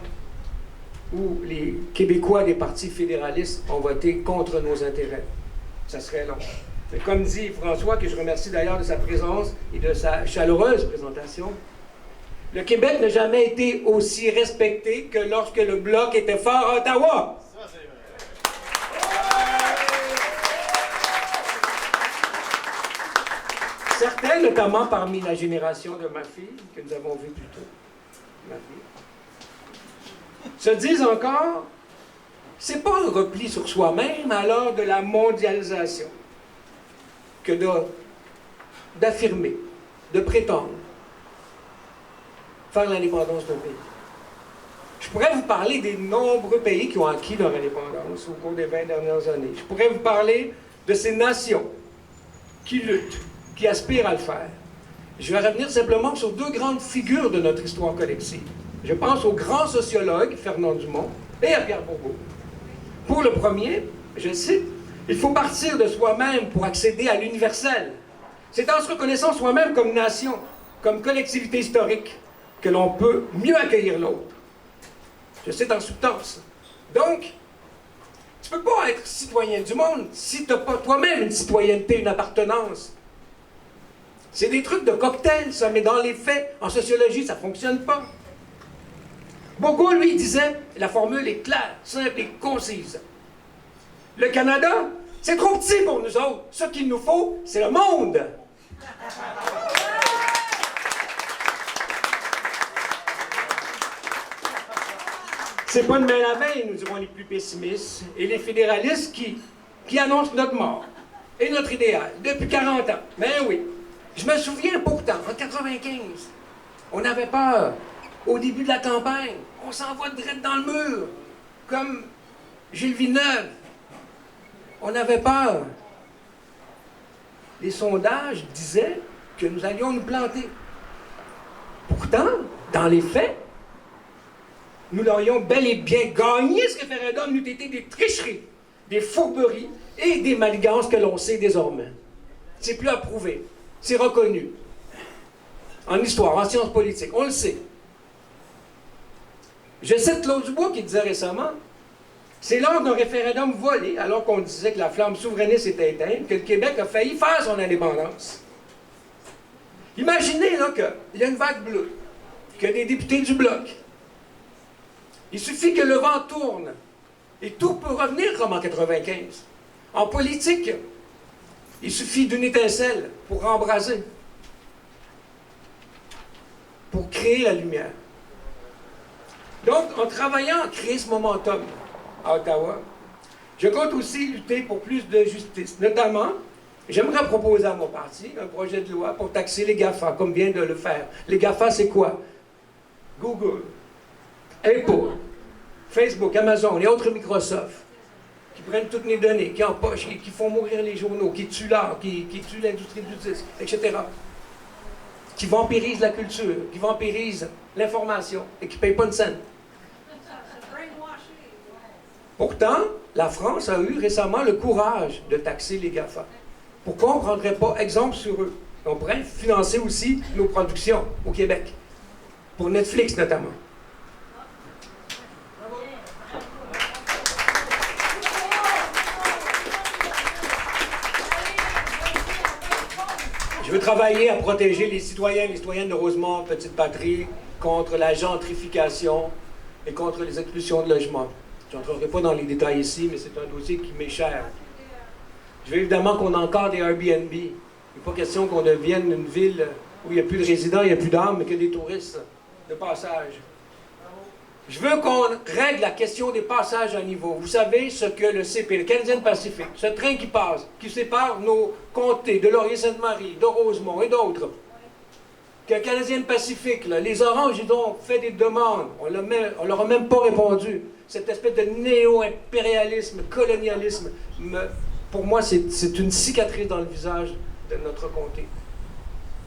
où les Québécois des partis fédéralistes ont voté contre nos intérêts. Ça serait long. Mais comme dit François, que je remercie d'ailleurs de sa présence et de sa chaleureuse présentation, le Québec n'a jamais été aussi respecté que lorsque le Bloc était fort à Ottawa. Certains, notamment parmi la génération de ma fille, que nous avons vue plus tôt, ma fille, se disent encore, c'est pas un repli sur soi-même à l'heure de la mondialisation que d'affirmer, de prétendre faire l'indépendance d'un pays. Je pourrais vous parler des nombreux pays qui ont acquis leur indépendance au cours des 20 dernières années. Je pourrais vous parler de ces nations qui luttent, qui aspirent à le faire. Je vais revenir simplement sur deux grandes figures de notre histoire collective. Je pense au grand sociologue Fernand Dumont et à Pierre Bourgault. Pour le premier, je cite, « Il faut partir de soi-même pour accéder à l'universel. C'est en se reconnaissant soi-même comme nation, comme collectivité historique, que l'on peut mieux accueillir l'autre. » Je cite en substance. Donc, tu ne peux pas être citoyen du monde si tu n'as pas toi-même une citoyenneté, une appartenance. C'est des trucs de cocktail, ça, mais dans les faits, en sociologie, ça ne fonctionne pas. Bourgault, lui, disait, la formule est claire, simple et concise. Le Canada, c'est trop petit pour nous autres. Ce qu'il nous faut, c'est le monde. C'est pas demain la veille, nous diront les plus pessimistes, et les fédéralistes qui annoncent notre mort et notre idéal depuis 40 ans. Ben oui. Je me souviens pourtant, en 95, on avait peur. Au début de la campagne, on s'envoie direct dans le mur, comme Gilles Villeneuve. On avait peur. Les sondages disaient que nous allions nous planter. Pourtant, dans les faits, nous l'aurions bel et bien gagné, ce référendum n'eût été des tricheries, des fourberies et des manigances que l'on sait désormais. C'est plus à prouver. C'est reconnu. En histoire, en sciences politiques, on le sait. Je cite Claude Dubois qui disait récemment, c'est lors d'un référendum volé, alors qu'on disait que la flamme souverainiste était éteinte, que le Québec a failli faire son indépendance. Imaginez là qu'il y a une vague bleue, qu'il y a des députés du Bloc. Il suffit que le vent tourne et tout peut revenir comme en 95. En politique, il suffit d'une étincelle pour embraser, pour créer la lumière. Donc, en travaillant à créer ce momentum à Ottawa, je compte aussi lutter pour plus de justice. Notamment, j'aimerais proposer à mon parti un projet de loi pour taxer les GAFA, comme vient de le faire. Les GAFA, c'est quoi? Google, Apple, Facebook, Amazon et autres Microsoft, qui prennent toutes les données, qui empochent, qui font mourir les journaux, qui tuent l'art, qui tuent l'industrie du disque, etc. Qui vampirisent la culture, qui vampirisent l'information et qui ne payent pas une scène. Pourtant, la France a eu récemment le courage de taxer les GAFA. Pourquoi on ne prendrait pas exemple sur eux? On pourrait financer aussi nos productions au Québec, pour Netflix notamment. Je veux travailler à protéger les citoyens et les citoyennes de Rosemont, Petite Patrie, contre la gentrification et contre les expulsions de logements. Je n'entrerai pas dans les détails ici, mais c'est un dossier qui m'est cher. Je veux évidemment qu'on encadre des Airbnb. Il n'est pas question qu'on devienne une ville où il n'y a plus de résidents, il n'y a plus d'âmes, mais que des touristes de passage. Je veux qu'on règle la question des passages à niveau. Vous savez ce que le CP, le Canadian Pacific, ce train qui passe, qui sépare nos comtés de Laurier-Sainte-Marie, de Rosemont et d'autres, que le Canadian Pacific, là, les Oranges, ils ont fait des demandes, on leur a même pas répondu. Cette espèce de néo-impérialisme, colonialisme, pour moi, c'est une cicatrice dans le visage de notre comté.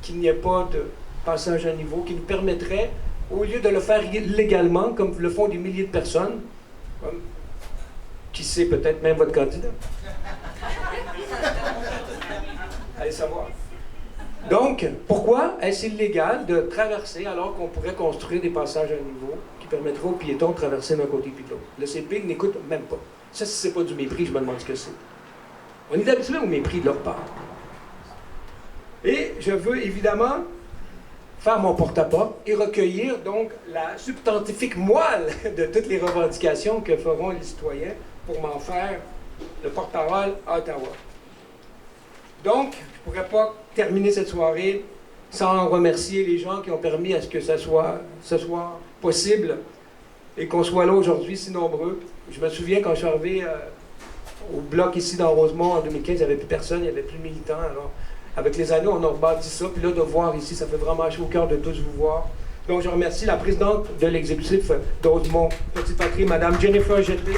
Qu'il n'y ait pas de passage à niveau qui nous permettrait, au lieu de le faire légalement, comme le font des milliers de personnes, comme, qui sait, peut-être même votre candidat. Allez savoir. Donc, pourquoi est-ce illégal de traverser alors qu'on pourrait construire des passages à niveau qui permettraient aux piétons de traverser d'un côté puis de l'autre? Le CP n'écoute même pas. Ça, si c'est pas du mépris, je me demande ce que c'est. On est habitué au mépris de leur part. Et je veux évidemment faire mon porte-à-porte et recueillir donc la substantifique moelle de toutes les revendications que feront les citoyens pour m'en faire le porte-parole à Ottawa. Donc, je ne pourrais pas terminer cette soirée sans remercier les gens qui ont permis à ce que ce soit possible et qu'on soit là aujourd'hui si nombreux. Je me souviens quand je suis arrivé au bloc ici dans Rosemont en 2015, il n'y avait plus personne, il n'y avait plus de militants. Alors, avec les années, on a rebâti ça. Puis là, de voir ici, ça fait vraiment chaud au cœur de tous vous voir. Donc, je remercie la présidente de l'exécutif de Rosemont, Petite Patrie, Mme Jennifer Jeté.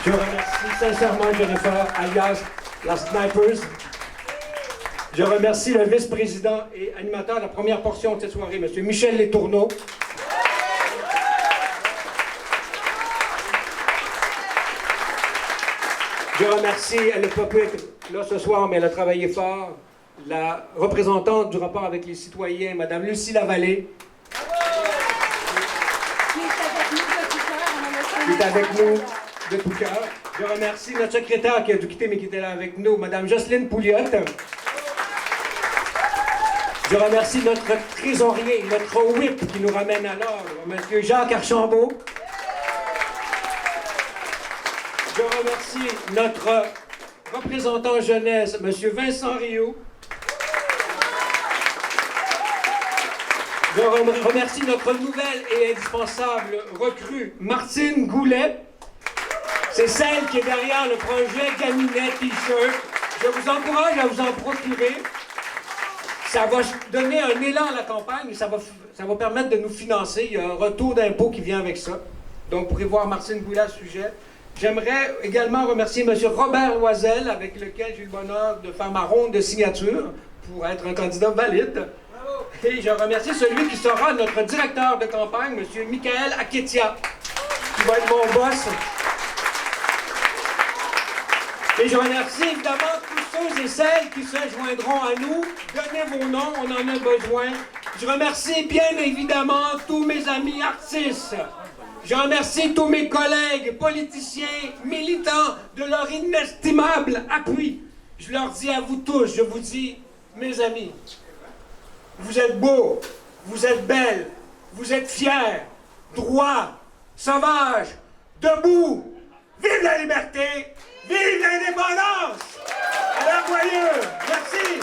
Je remercie sincèrement Jennifer, alias la Snipers. Je remercie le vice-président et animateur de la première portion de cette soirée, M. Michel Letourneau. Je remercie, elle n'est pas pu être là ce soir, mais elle a travaillé fort, la représentante du rapport avec les citoyens, Mme Lucie Lavallée. Qui est avec nous de tout cœur. Je remercie notre secrétaire qui a dû quitter, mais qui était là avec nous, Mme Jocelyne Pouliot. Je remercie notre trésorier, notre whip qui nous ramène à l'ordre, M. Jacques Archambault. Je remercie notre représentant jeunesse, M. Vincent Rioux. Je remercie notre nouvelle et indispensable recrue, Martine Goulet. C'est celle qui est derrière le projet Gaminet T-shirt. Je vous encourage à vous en procurer. Ça va donner un élan à la campagne et ça va permettre de nous financer. Il y a un retour d'impôt qui vient avec ça. Donc, vous pourrez voir Martine Goulet à ce sujet. J'aimerais également remercier M. Robert Loisel, avec lequel j'ai eu le bonheur de faire ma ronde de signature pour être un candidat valide. Et je remercie celui qui sera notre directeur de campagne, M. Michael Aketia, qui va être mon boss. Et je remercie évidemment tous ceux et celles qui se joindront à nous. Donnez vos noms, on en a besoin. Je remercie bien évidemment tous mes amis artistes. Je remercie tous mes collègues, politiciens, militants de leur inestimable appui. Je leur dis à vous tous, je vous dis, mes amis, vous êtes beaux, vous êtes belles, vous êtes fiers, droits, sauvages, debout. Vive la liberté, vive l'indépendance! À la joyeux! Merci!